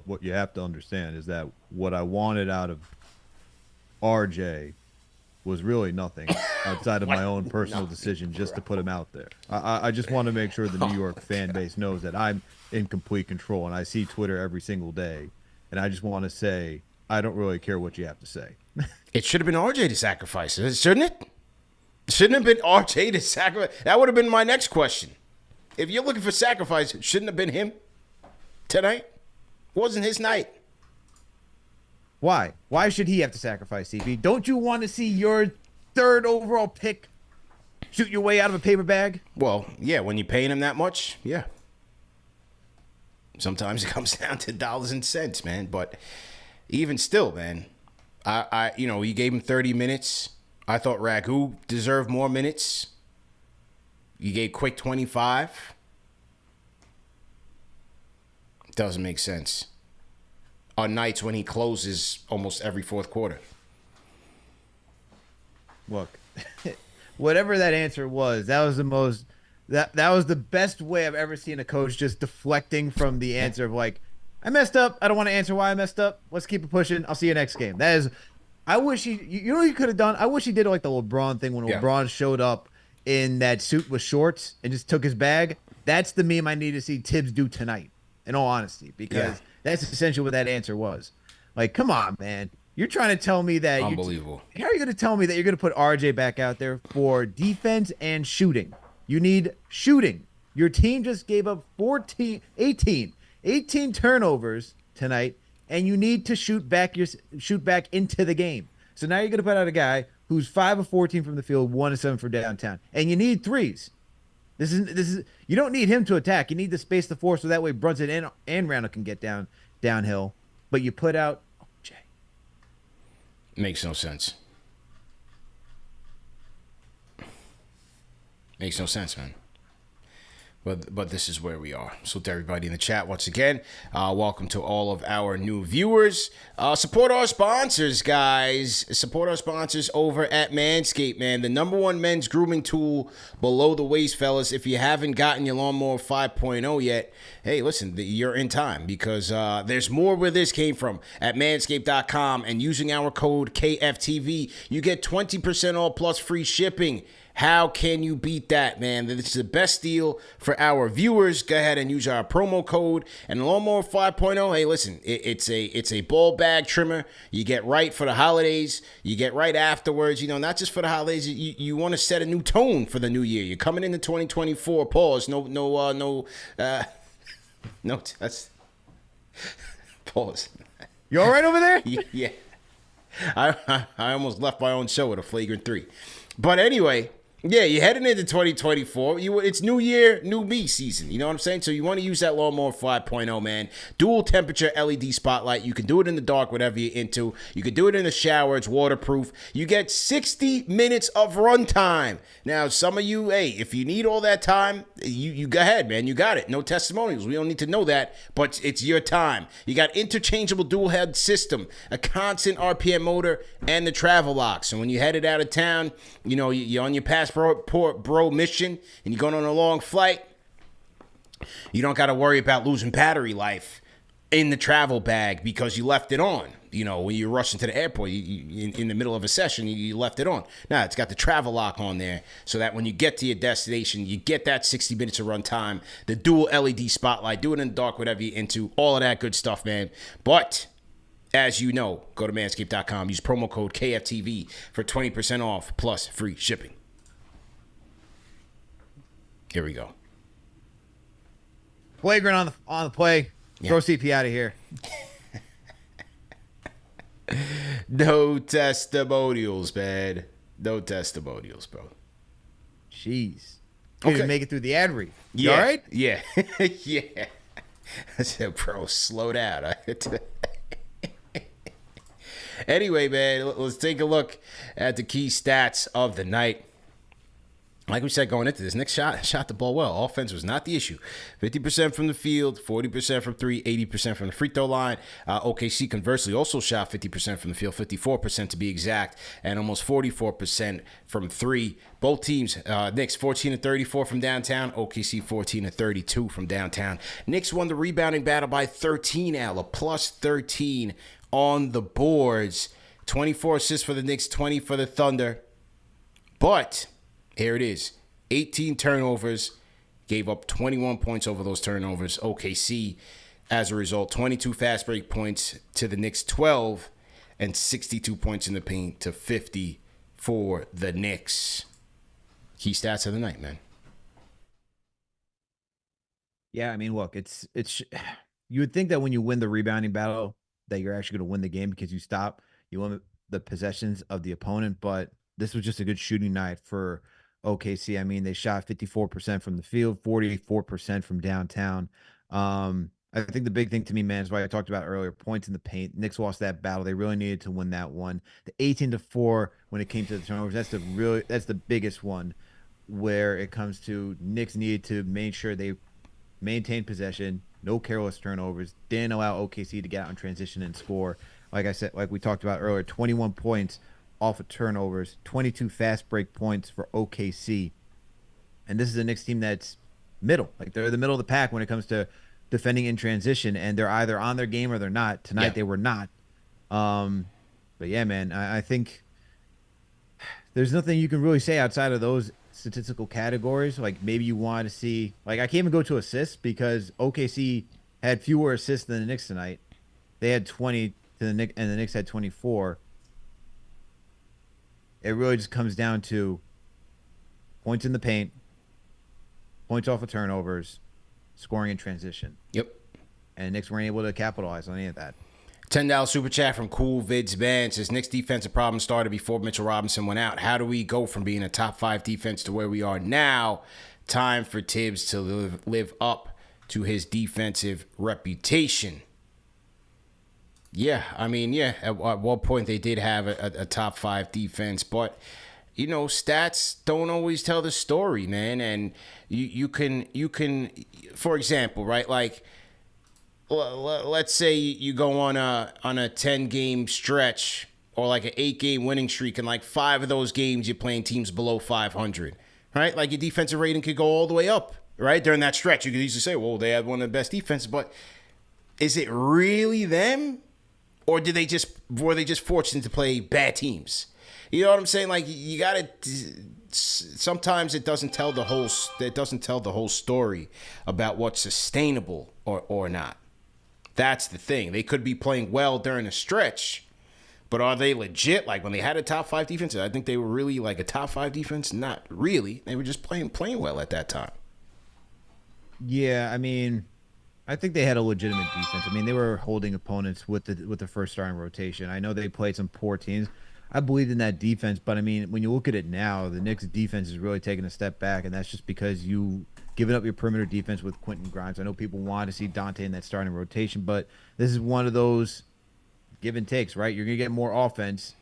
what you have to understand is that what I wanted out of RJ was really nothing outside of my own personal decision just to put him out there. I just want to make sure the New York fan base knows that I'm in complete control. And I see Twitter every single day. And I just want to say, I don't really care what you have to say. It should have been RJ to sacrifice it, shouldn't it? Shouldn't have been RJ to sacrifice. That would have been my next question. If you're looking for sacrifice, it shouldn't have been him tonight. It wasn't his night. Why? Why should he have to sacrifice, CP? Don't you want to see your 3rd overall pick shoot your way out of a paper bag? Well, yeah, when you're paying him that much, yeah. Sometimes it comes down to dollars and cents, man. But even still, man, You gave him 30 minutes. I thought Ragu deserved more minutes. You gave Quick 25. Doesn't make sense. On nights when he closes almost every fourth quarter. Look, whatever that answer was, that was the most that was the best way I've ever seen a coach just deflecting from the answer of like, I messed up. I don't want to answer why I messed up. Let's keep it pushing. I'll see you next game. That is, I wish you know what he could have done? I wish he did like the LeBron thing when LeBron showed up in that suit with shorts and just took his bag. That's the meme I need to see Tibbs do tonight, in all honesty, because that's essentially what that answer was. Like, come on, man. You're trying to tell me that unbelievable. How are you going to tell me that you're going to put RJ back out there for defense and shooting? You need shooting. Your team just gave up 18 turnovers tonight, and you need to shoot back into the game. So now you're going to put out a guy who's 5 of 14 from the field, 1 of 7 for downtown, and you need threes. This is you don't need him to attack. You need to space the floor so that way Brunson and Randle can get downhill. But you put out OJ. Makes no sense. Makes no sense, man. But this is where we are. So to everybody in the chat, once again, welcome to all of our new viewers. Support our sponsors, guys. Support our sponsors over at Manscaped, man. The #1 men's grooming tool below the waist, fellas. If you haven't gotten your Lawnmower 5.0 yet, hey, listen, you're in time because there's more where this came from at manscaped.com. And using our code KFTV, you get 20% off plus free shipping. How can you beat that, man? This is the best deal for our viewers. Go ahead and use our promo code. And Lawnmower 5.0, hey, listen, it's a ball bag trimmer. You get right for the holidays. You get right afterwards. Not just for the holidays. You want to set a new tone for the new year. You're coming into 2024. Pause. No. That's pause. You all right over there? Yeah. I almost left my own show with a flagrant 3. But anyway. Yeah, you're heading into 2024. It's new year, new me season. You know what I'm saying? So you want to use that Lawnmower 5.0, man. Dual temperature LED spotlight. You can do it in the dark, whatever you're into. You can do it in the shower. It's waterproof. You get 60 minutes of run time. Now, some of you, hey, if you need all that time, you go ahead, man. You got it. No testimonials. We don't need to know that, but it's your time. You got interchangeable dual head system, a constant RPM motor, and the travel lock. So when you're headed out of town, you're on your passport bro mission and you're going on a long flight, you don't got to worry about losing battery life in the travel bag because you left it on. When you're rushing to the airport, in the middle of a session, you left it on. Now, it's got the travel lock on there so that when you get to your destination, you get that 60 minutes of run time, the dual LED spotlight, do it in the dark, whatever you're into, all of that good stuff, man. But as you know, go to manscaped.com, use promo code KFTV for 20% off plus free shipping. Here we go. Flagrant on the play. Yeah. Throw CP out of here. No testimonials, man. No testimonials, bro. Jeez. Couldn't even make it through the ad read. You all right? Yeah. Yeah. I said, bro, slow down. Anyway, man, let's take a look at the key stats of the night. Like we said going into this, Knicks shot the ball well. Offense was not the issue. 50% from the field, 40% from 3, 80% from the free throw line. OKC conversely also shot 50% from the field, 54% to be exact, and almost 44% from 3. Both teams, Knicks 14-34 from downtown, OKC 14-32 from downtown. Knicks won the rebounding battle by 13, a plus 13 on the boards. 24 assists for the Knicks, 20 for the Thunder. But here it is. 18 turnovers. Gave up 21 points over those turnovers. OKC, as a result, 22 fast break points to the Knicks, 12, and 62 points in the paint to 50 for the Knicks. Key stats of the night, man. Yeah, I mean, look, it's you would think that when you win the rebounding battle that you're actually going to win the game because you limit the possessions of the opponent, but this was just a good shooting night for OKC. I mean, they shot 54% from the field, 44% from downtown. I think the big thing to me, man, is why I talked about earlier, points in the paint. Knicks lost that battle. They really needed to win that one. The 18-4 when it came to the turnovers, that's the biggest one where it comes to Knicks needed to make sure they maintain possession, no careless turnovers, didn't allow OKC to get out in transition and score. Like I said, like we talked about earlier, 21 points off of turnovers, 22 fast break points for OKC. And this is a Knicks team that's middle. Like they're the middle of the pack when it comes to defending in transition, and they're either on their game or they're not. Tonight they were not. But yeah, man, I think there's nothing you can really say outside of those statistical categories. Like maybe you want to see, like I can't even go to assists because OKC had fewer assists than the Knicks tonight. They had 20 to the Knicks, and the Knicks had 24. It really just comes down to points in the paint, points off of turnovers, scoring in transition. Yep. And Knicks weren't able to capitalize on any of that. $10 super chat from Cool Vids Band says Knicks defensive problem started before Mitchell Robinson went out. How do we go from being a top 5 defense to where we are now? Time for Tibbs to live up to his defensive reputation. Yeah, I mean, yeah, at one point they did have a top 5 defense, but you know, stats don't always tell the story, man. And you can, for example, right? Like, let's say you go on a 10-game stretch or like an 8-game winning streak, and like 5 of those games you're playing teams below 500, right? Like your defensive rating could go all the way up, right? During that stretch, you could easily say, well, they had one of the best defenses, but is it really them, or were they just fortunate to play bad teams? You know what I'm saying? Like you gotta. Sometimes it doesn't tell the whole story about what's sustainable or not. That's the thing. They could be playing well during a stretch, but are they legit? Like when they had a top 5 defense, I think they were really like a top 5 defense. Not really. They were just playing well at that time. Yeah, I mean, I think they had a legitimate defense. I mean, they were holding opponents with the first starting rotation. I know they played some poor teams. I believed in that defense, but I mean, when you look at it now, the Knicks defense is really taking a step back, and that's just because you giving up your perimeter defense with Quentin Grimes. I know people want to see Dante in that starting rotation, but this is one of those give and takes, right? You're going to get more offense,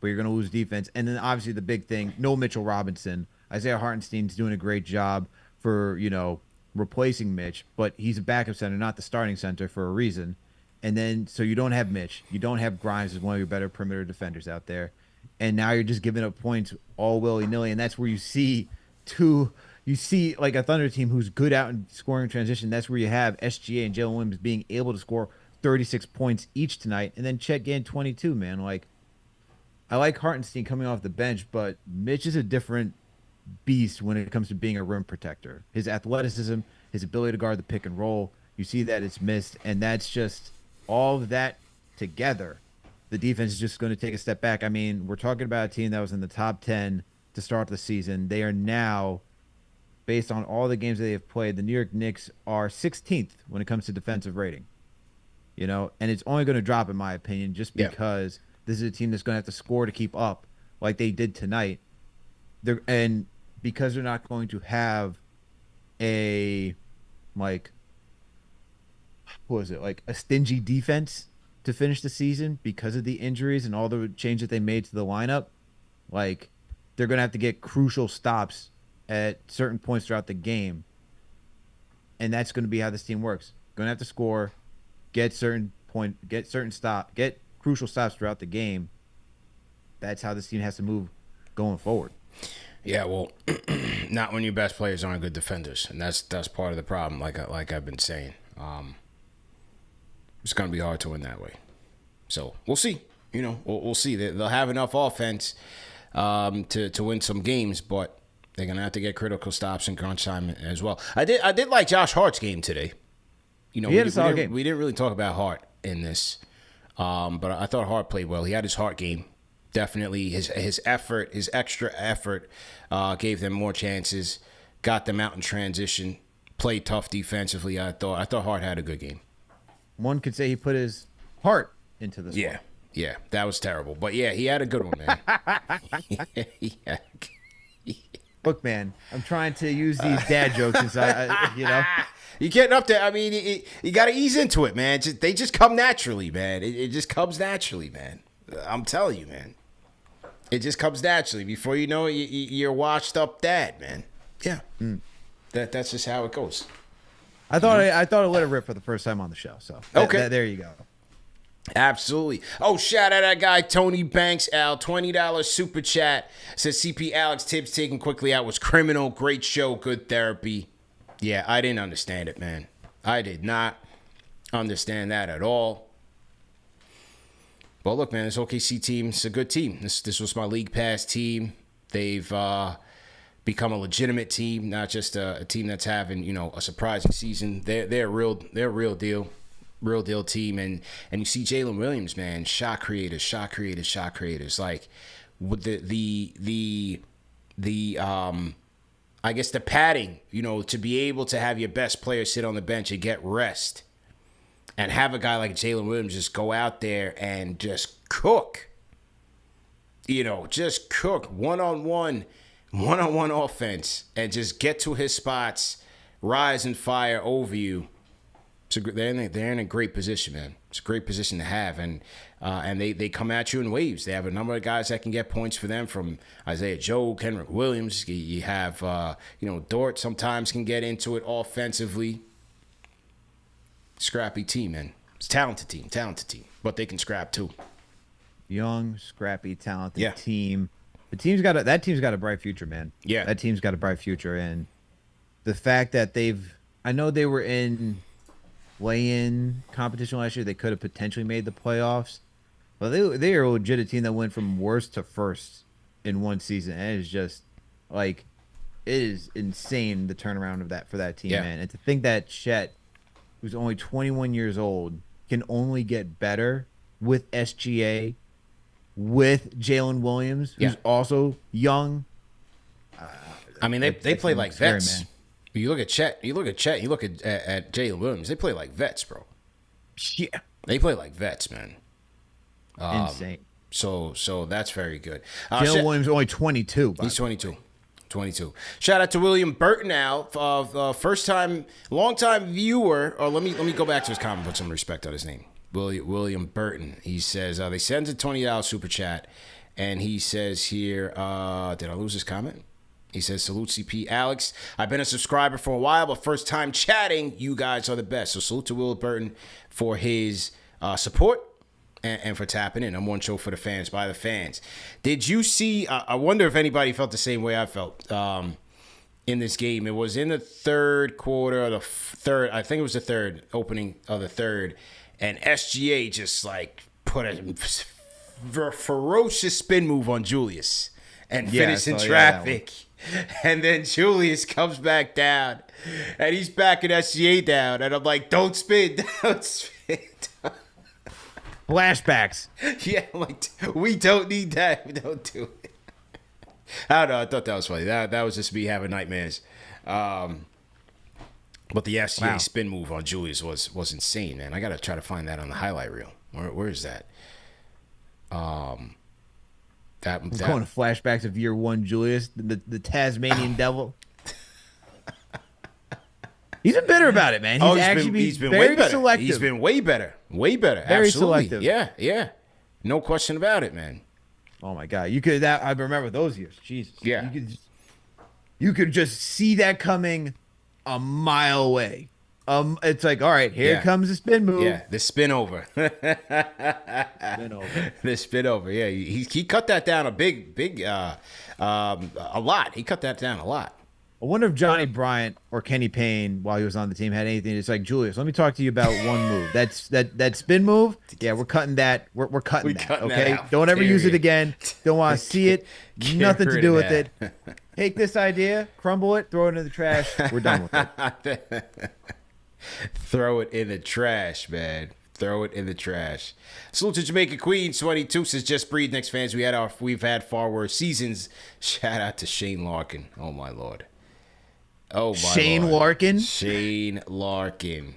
but you're going to lose defense. And then obviously the big thing, no Mitchell Robinson. Isaiah Hartenstein's doing a great job for, replacing Mitch, but he's a backup center, not the starting center for a reason. And then, so you don't have Mitch. You don't have Grimes as one of your better perimeter defenders out there. And now you're just giving up points all willy-nilly. And that's where you see like a Thunder team who's good out in scoring transition. That's where you have SGA and Jalen Williams being able to score 36 points each tonight. And then Chet getting 22, man. Like, I like Hartenstein coming off the bench, but Mitch is a different beast when it comes to being a rim protector. His athleticism, his ability to guard the pick and roll, you see that it's missed. And that's just all of that together. The defense is just going to take a step back. I mean, we're talking about a team that was in the top 10 to start the season. They are now, based on all the games that they have played, the New York Knicks are 16th when it comes to defensive rating. And it's only going to drop, in my opinion, just because this is a team that's going to have to score to keep up like they did tonight. And because they're not going to have a, a stingy defense to finish the season because of the injuries and all the change that they made to the lineup, like, they're going to have to get crucial stops at certain points throughout the game. And that's going to be how this team works. Going to have to score, get crucial stops throughout the game. That's how this team has to move going forward. Yeah, well, not when your best players aren't good defenders, and that's part of the problem. Like I've been saying, it's going to be hard to win that way. So we'll see. We'll see. They'll have enough offense to win some games, but they're going to have to get critical stops in crunch time as well. I did like Josh Hart's game today. He had a solid game. We didn't really talk about Hart in this, but I thought Hart played well. He had his Hart game. Definitely his effort, his extra effort gave them more chances, got them out in transition, played tough defensively. I thought Hart had a good game. One could say he put his heart into this one. Yeah, that was terrible. But yeah, he had a good one, man. Look, man, I'm trying to use these dad jokes since You getting up there. I mean, you got to ease into it, man. They just come naturally, man. It just comes naturally, man. I'm telling you, man. It just comes naturally. Before you know it, you're washed up dad, man. Yeah. That's just how it goes. I thought I let it rip for the first time on the show. So okay, there you go. Absolutely. Oh, shout out that guy Tony Banks, Al, $20 super chat. Says CP Alex Tibbs taking Quickley out was criminal. Great show, good therapy. Yeah, I didn't understand it, man. I did not understand that at all. But look, man, this OKC team is a good team. This was my league pass team. They've become a legitimate team, not just a team that's having, a surprising season. They're a real deal. Real deal team, and you see Jalen Williams, man, shot creators. Like with the I guess the padding, to be able to have your best player sit on the bench and get rest, and have a guy like Jalen Williams just go out there and just cook. Just cook one-on-one offense and just get to his spots, rise and fire over you. They're in a great position, man. It's a great position to have, and they come at you in waves. They have a number of guys that can get points for them, from Isaiah Joe, Kenrick Williams. You have Dort sometimes can get into it offensively. Scrappy team, man. It's a talented team, but they can scrap too. Young, scrappy, talented team. That team's got a bright future, man. Yeah, that team's got a bright future, and the fact that I know they were in play-in competition last year. They could have potentially made the playoffs, but they are a legit team that went from worst to first in one season, and it is just like, it is insane, the turnaround of that for that team, man. And to think that Chet, who's only 21 years old, can only get better with SGA, with Jalen Williams, who's also young. I mean, they play like vets. Man. You look at Chet. You look at Jalen Williams. They play like vets, bro. Yeah, they play like vets, man. Insane. So that's very good. Jalen Williams only 22. He's 22. Shout out to William Burton now, first time, long time viewer. Or let me go back to his comment. Put some respect on his name. William Burton. He says they sends a $20 super chat, and he says here, did I lose his comment? He says, salute CP Alex. I've been a subscriber for a while, but first time chatting. You guys are the best. So salute to Will Burton for his support and for tapping in. I'm one show for the fans, by the fans. Did you see, I wonder if anybody felt the same way I felt in this game. It was in the third quarter, or I think it was the third, opening of the third. And SGA just like put a ferocious spin move on Julius and finished in traffic. And then Julius comes back down, and he's backing SGA down. And I'm like, don't spin. Flashbacks. Yeah, I'm like, we don't need that. We don't do it. I don't know. I thought that was funny. That was just me having nightmares. But the SGA spin move on Julius was insane, man. I got to try to find that on the highlight reel. Where is that? I'm going to flashbacks of year one, Julius, the Tasmanian devil. He's been better about it, man. He's been very selective. He's been way better. Way better. Very Absolutely. selective. Yeah. No question about it, man. Oh my God. I remember those years. Jesus. Yeah. You could just see that coming a mile away. It's like, all right, here comes the spin move. Yeah, the spin over. The spin over. Yeah, he cut that down a lot. He cut that down a lot. I wonder if Johnny Bryant or Kenny Payne, while he was on the team, had anything. It's like, Julius, let me talk to you about one move. That spin move. Yeah, we're cutting that. We're cutting that. Okay, that out. Don't ever use it again. Don't want to see it. Nothing to do with it. Take this idea, crumble it, throw it in the trash. We're done with it. Throw it in the trash, man. Throw it in the trash. Salute to Jamaica Queens 22 says, just breathe, Knicks fans. We've had far worse seasons. Shout out to Shane Larkin. Oh my Lord. Oh my Shane Lord. Larkin. Shane Larkin.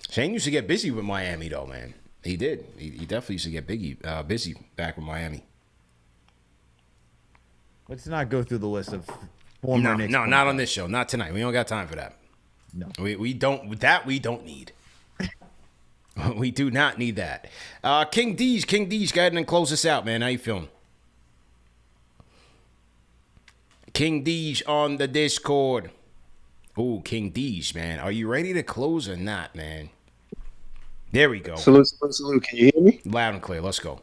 Shane used to get busy with Miami though, man. He did. He definitely used to get busy back with Miami. Let's not go through the list of Former No, Knicks no, point not on guard. this show. Not tonight. We don't got time for that. No. We don't need. We do not need that. King D's, go ahead and close us out, man. How you feeling? King D's on the Discord. Ooh, King D's, man. Are you ready to close or not, man? There we go. Salute. Can you hear me? Loud and clear. Let's go.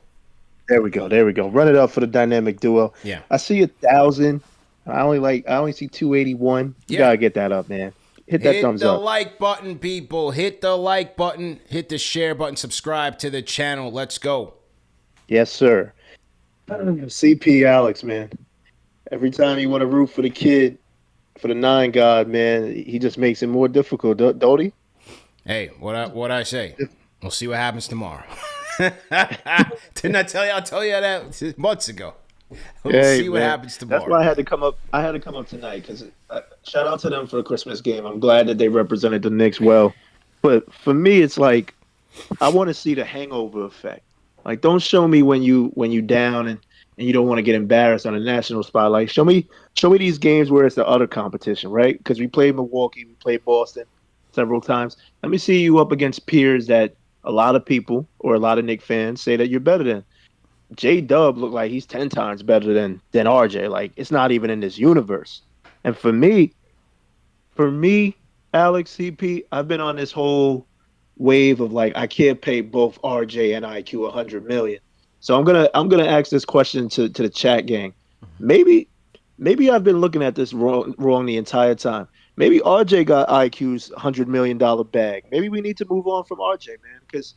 There we go. Run it up for the dynamic duo. Yeah. I see 1,000. I only see 281. You Yeah. gotta get that up, man. Hit that thumbs the up. like button, people. Hit the like button. Hit the share button. Subscribe to the channel. Let's go. Yes, sir. CP Alex, man. Every time you want to root for the kid, for the 9 god, man, he just makes it more difficult, don't he? Hey, what I say? We'll see what happens tomorrow. Didn't I tell you? I'll tell you that months ago. We'll see what happens tomorrow. That's why I had to come up. Tonight because shout out to them for the Christmas game. I'm glad that they represented the Knicks well. But for me, it's like I want to see the hangover effect. Like, don't show me when you down and you don't want to get embarrassed on a national spotlight. Show me these games where it's the other competition, right? Because we played Milwaukee, we played Boston several times. Let me see you up against peers that a lot of people or a lot of Knicks fans say that you're better than. J-Dub looked like he's 10 times better than RJ. Like, it's not even in this universe. And for me, Alex, CP, I've been on this whole wave of like I can't pay both RJ and IQ $100 million. So I'm gonna ask this question to the chat gang. Maybe I've been looking at this wrong the entire time. Maybe RJ got IQ's $100 million bag. Maybe we need to move on from RJ, man, because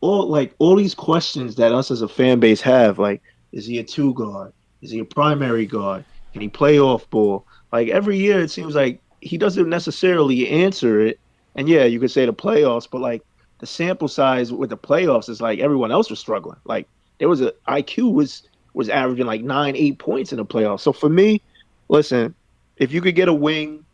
all these questions that us as a fan base have, like, is he a 2 guard? Is he a primary guard? Can he play off ball? Like, every year it seems like he doesn't necessarily answer it. And yeah, you could say the playoffs, but like the sample size with the playoffs is like everyone else was struggling. Like IQ was averaging like 9-8 points in the playoffs. So for me, listen, if you could get a wing,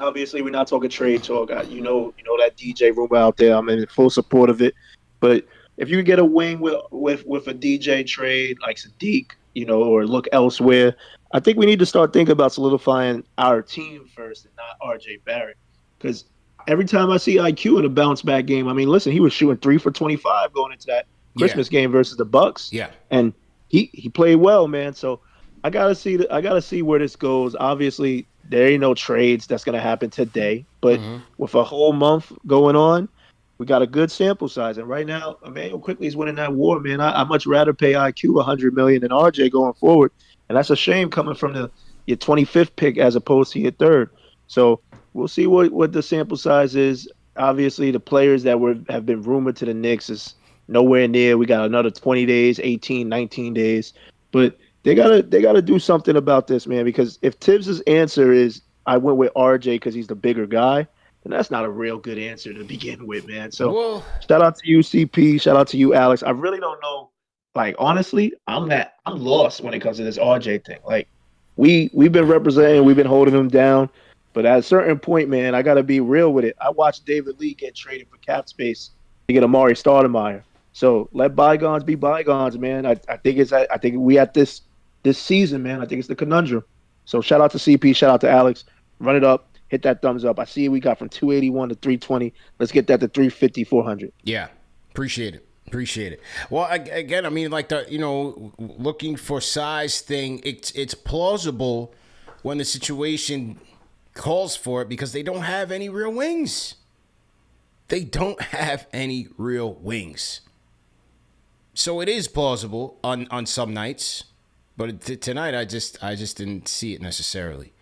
obviously we're not talking trade talk. You know that DJ rumor out there. I'm in full support of it. But if you could get a wing with a DJ trade like Sadiq, or look elsewhere, I think we need to start thinking about solidifying our team first and not RJ Barrett. Because every time I see IQ in a bounce back game, I mean, listen, he was shooting 3 for 25 going into that Christmas game versus the Bucks. Yeah. And he played well, man. So I gotta see where this goes. Obviously, there ain't no trades that's gonna happen today. But with a whole month going on, we got a good sample size. And right now, Emmanuel Quickley is winning that war, man. I much rather pay IQ $100 million than RJ going forward. And that's a shame coming from your 25th pick as opposed to your 3rd. So we'll see what the sample size is. Obviously, the players that have been rumored to the Knicks is nowhere near. We got another 20 days, 18, 19 days. But they gotta do something about this, man, because if Tibbs' answer is I went with RJ because he's the bigger guy, then that's not a real good answer to begin with, man. So shout out to you, CP. Shout out to you, Alex. I really don't know. Like, honestly, I'm lost when it comes to this RJ thing. Like, we've been representing, we've been holding him down. But at a certain point, man, I got to be real with it. I watched David Lee get traded for cap space to get Amari Stoudemire. So let bygones be bygones, man. I think we at this season, man. I think it's the conundrum. So shout out to CP, shout out to Alex. Run it up, hit that thumbs up. I see we got from 281 to 320. Let's get that to 350, 400. Yeah, appreciate it. Well, again, I mean, like looking for size thing, it's plausible when the situation calls for it because they don't have any real wings. So it is plausible on some nights, but tonight I just didn't see it necessarily.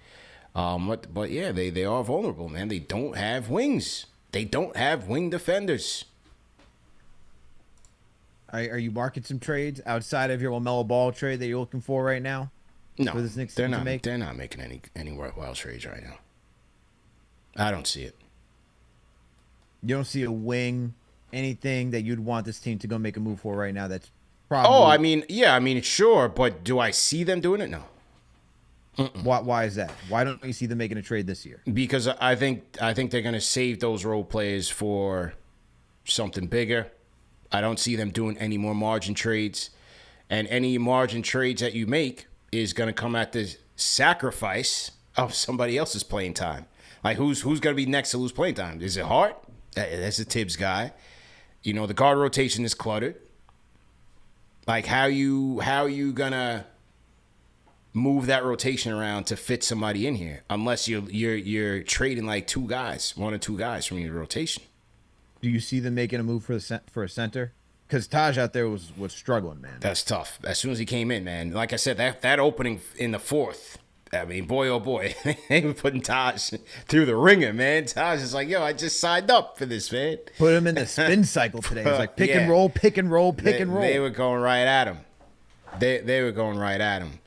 But yeah, they are vulnerable, man. They don't have wings. They don't have wing defenders. Are you marking some trades outside of your LaMelo Ball trade that you're looking for right now? No, for this Knicks they're team not. to make? They're not making any worthwhile trades right now. I don't see it. You don't see a wing, anything that you'd want this team to go make a move for right now? That's probably. Oh, I mean, sure, but do I see them doing it? No. Why is that? Why don't you see them making a trade this year? Because I think they're gonna save those role players for something bigger. I don't see them doing any more margin trades, and any margin trades that you make is gonna come at the sacrifice of somebody else's playing time. Like who's going to be next to lose playing time? Is it Hart? That's a Tibbs guy. You know, the guard rotation is cluttered. Like how you gonna move that rotation around to fit somebody in here? Unless you're trading like one or two guys from your rotation. Do you see them making a move for a center? Because Taj out there was struggling, man. That's tough. As soon as he came in, man. Like I said, that opening in the fourth. I mean, boy, oh boy, they were putting Taj through the ringer, man. Taj is like, yo, I just signed up for this, man. Put him in the spin cycle today. It was like pick and roll, pick and roll, pick and roll. They were going right at him. They were going right at him.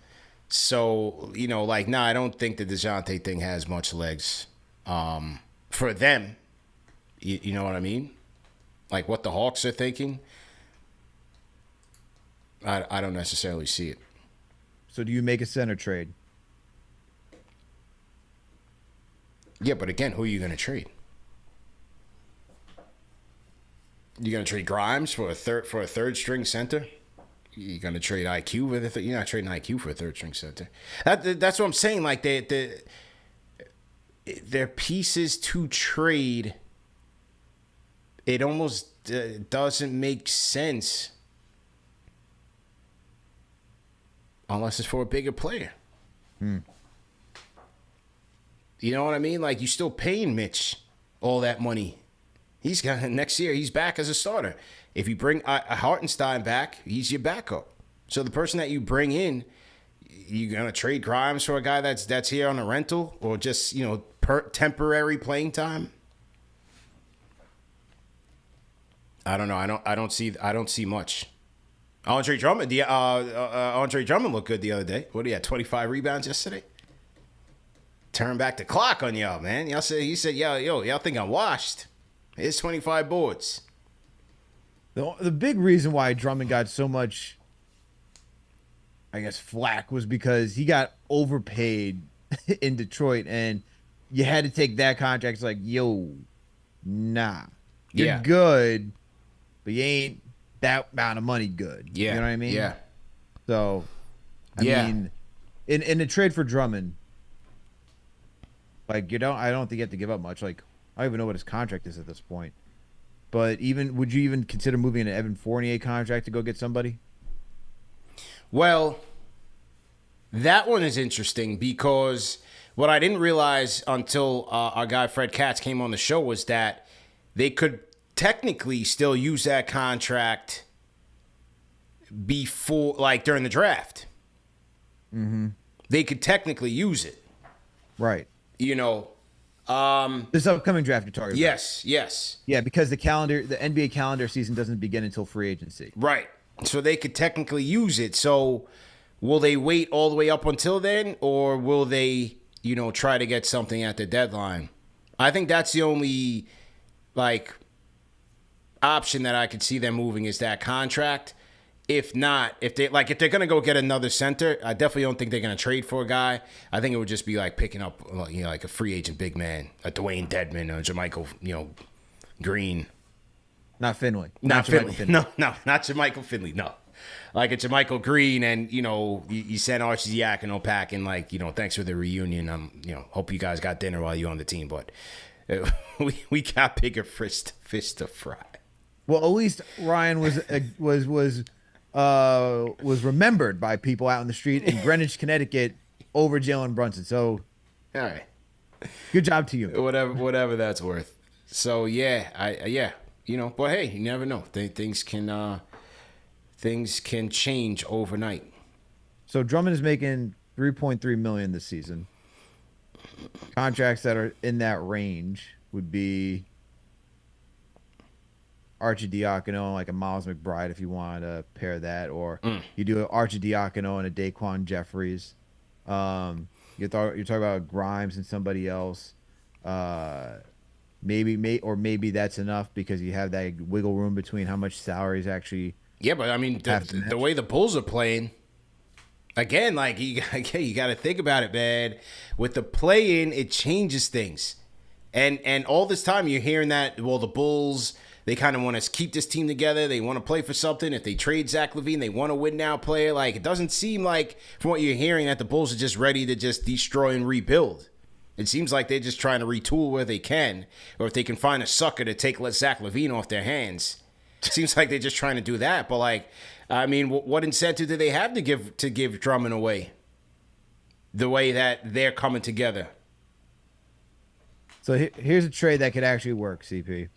So, you know, like, I don't think the DeJounte thing has much legs for them. You know what I mean? Like what the Hawks are thinking. I don't necessarily see it. So do you make a center trade? Yeah, but again, who are you going to trade? You going to trade Grimes for a third string center? You going to trade IQ with you're not trading IQ for a third string center. That's what I'm saying. Like they're pieces to trade. It almost doesn't make sense unless it's for a bigger player. You know what I mean? Like, you still paying Mitch all that money. He's got next year. He's back as a starter. If you bring Hartenstein back, he's your backup. So the person that you bring in, you gonna trade Grimes for a guy that's here on a rental or just temporary playing time? I don't know. I don't see much. Andre Drummond looked good the other day. What do you have? 25 rebounds yesterday. Turn back the clock on y'all, man. He said, y'all think I'm washed. Here's 25 boards. The big reason why Drummond got so much, I guess, flack was because he got overpaid in Detroit, and you had to take that contract. It's like, nah. You're good, but you ain't that amount of money good. Yeah. You know what I mean? Yeah. So, I mean, in the trade for Drummond, like, I don't think you have to give up much. Like, I don't even know what his contract is at this point. But would you even consider moving an Evan Fournier contract to go get somebody? Well, that one is interesting because what I didn't realize until our guy Fred Katz came on the show was that they could technically still use that contract before, like, during the draft. Mm-hmm. They could technically use it. Right. This upcoming draft you're talking about. Yes. Yeah, because the NBA calendar season doesn't begin until free agency. Right. So they could technically use it. So will they wait all the way up until then, or will they, try to get something at the deadline? I think that's the only, option that I could see them moving is that contract. If not, if they're going to go get another center, I definitely don't think they're going to trade for a guy. I think it would just be like picking up, like a free agent big man, a Dwayne Dedman or Jermichael, Green. Not Finley. Not Finley. No, not Jermichael Finley. No. Like a Jermichael Green, and, you send Archie Diacono packing, thanks for the reunion. Hope you guys got dinner while you're on the team, but we got bigger fish to fry. Well, at least Ryan was remembered by people out in the street in Greenwich, Connecticut, over Jalen Brunson. So, all right, good job to you. Whatever that's worth. So yeah, but hey, you never know. Things can change overnight. So Drummond is making $3.3 million this season. Contracts that are in that range would be Archie Diacono, like a Miles McBride, if you want to pair that, or you do an Archie Diacono and a Daquan Jeffries. You're talking about Grimes and somebody else. Maybe that's enough because you have that wiggle room between how much salaries actually. Yeah, but I mean, the way the Bulls are playing, again, you got to think about it, man. With the play-in, it changes things. And all this time you're hearing that, well, the Bulls, they kind of want to keep this team together. They want to play for something. If they trade Zach LaVine, they want to win now player. Like, it doesn't seem like, from what you're hearing, that the Bulls are just ready to just destroy and rebuild. It seems like they're just trying to retool where they can, or if they can find a sucker to let Zach LaVine off their hands. It seems like they're just trying to do that. But, like, I mean, what incentive do they have to give Drummond away the way that they're coming together? So here's a trade that could actually work, CP.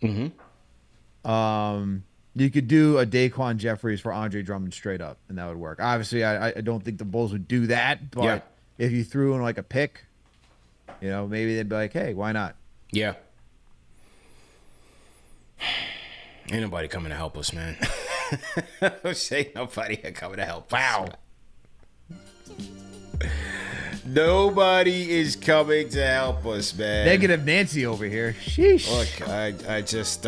You could do a Daquan Jeffries for Andre Drummond straight up, and that would work. Obviously, I don't think the Bulls would do that, but if you threw in like a pick, you know, maybe they'd be like, hey, why not? Yeah. Ain't nobody coming to help us, man. Ain't nobody coming to help. Wow. Nobody is coming to help us, man. Negative Nancy over here. Sheesh. Look, I just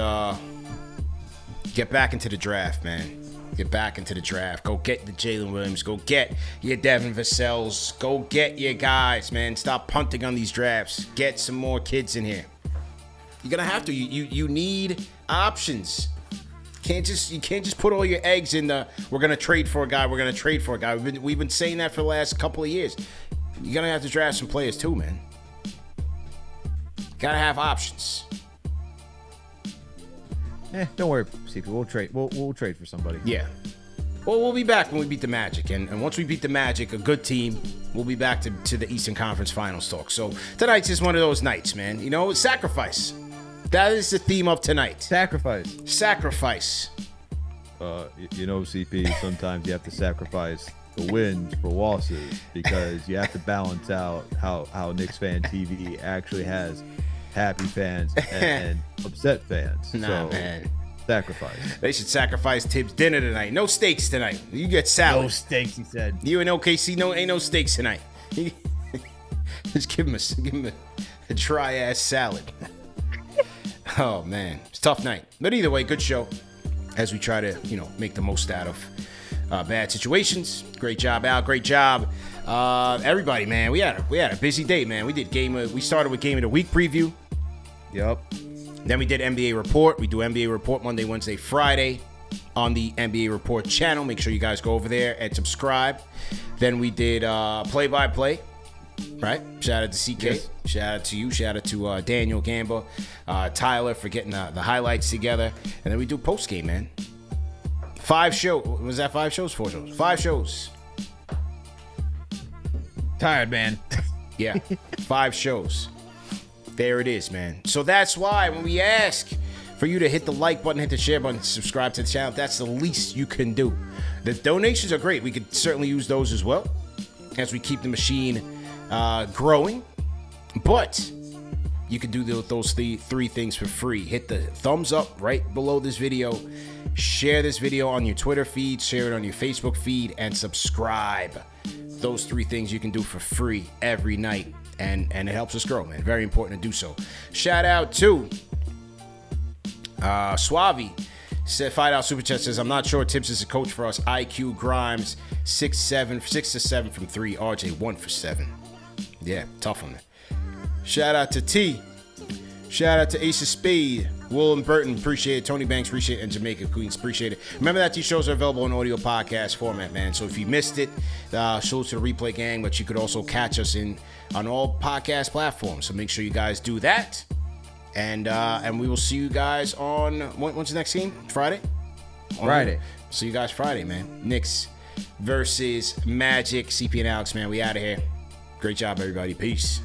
get back into the draft, man. Get back into the draft. Go get the Jalen Williams. Go get your Devin Vassell's. Go get your guys, man. Stop punting on these drafts. Get some more kids in here. You're gonna have to. You need options. You can't just put all your eggs in the we're gonna trade for a guy. We're gonna trade for a guy. We've been saying that for the last couple of years. You're gonna have to draft some players too, man. Gotta have options. Don't worry, CP. We'll trade. We'll trade for somebody. Yeah. Well, we'll be back when we beat the Magic, and once we beat the Magic, a good team, we'll be back to the Eastern Conference Finals talk. So tonight's just one of those nights, man. You know, sacrifice. That is the theme of tonight. Sacrifice. Sacrifice. You know, CP. Sometimes you have to sacrifice the wins for losses because you have to balance out how KnicksFanTV actually has happy fans and upset fans. Nah, man. Sacrifice. They should sacrifice Tibbs' dinner tonight. No steaks tonight. You get salad. No steaks, he said. You in OKC, ain't no steaks tonight. Just give him a dry ass salad. Oh man, it's a tough night. But either way, good show. As we try to, make the most out of bad situations. Great job, Al. Great job, everybody, man. We had a busy day, man. We started with Game of the Week preview. Yep. Then we did NBA Report. We do NBA Report Monday, Wednesday, Friday on the NBA Report channel. Make sure you guys go over there and subscribe. Then we did play-by-play, right? Shout out to CK. Yes. Shout out to you. Shout out to Daniel Gamba, Tyler for getting the highlights together. And then we do post-game, man. 5 shows. Was that 5 shows? 4 shows. 5 shows. Tired, man. Yeah, 5 shows. There it is, man. So that's why when we ask for you to hit the like button, hit the share button, subscribe to the channel, that's the least you can do. The donations are great. We could certainly use those as well as we keep the machine growing. But you can do those three things for free. Hit the thumbs up right below this video. Share this video on your Twitter feed. Share it on your Facebook feed. And subscribe. Those 3 things you can do for free every night. And it helps us grow, man. Very important to do so. Shout out to Suavi. Said $5 super chat says, I'm not sure Tibbs is a coach for us. IQ Grimes 6 to 7 from 3. RJ 1 for 7. Yeah, tough on that. Shout out to T. Shout out to Ace of Spade. Will and Burton, appreciate it. Tony Banks, appreciate it. And Jamaica Queens, appreciate it. Remember that these shows are available in audio podcast format, man. So if you missed it, shows to the replay gang, but you could also catch us on all podcast platforms. So make sure you guys do that. And we will see you guys on, when's the next game? Friday? Friday. See you guys Friday, man. Knicks versus Magic. CP and Alex, man. We out of here. Great job, everybody. Peace.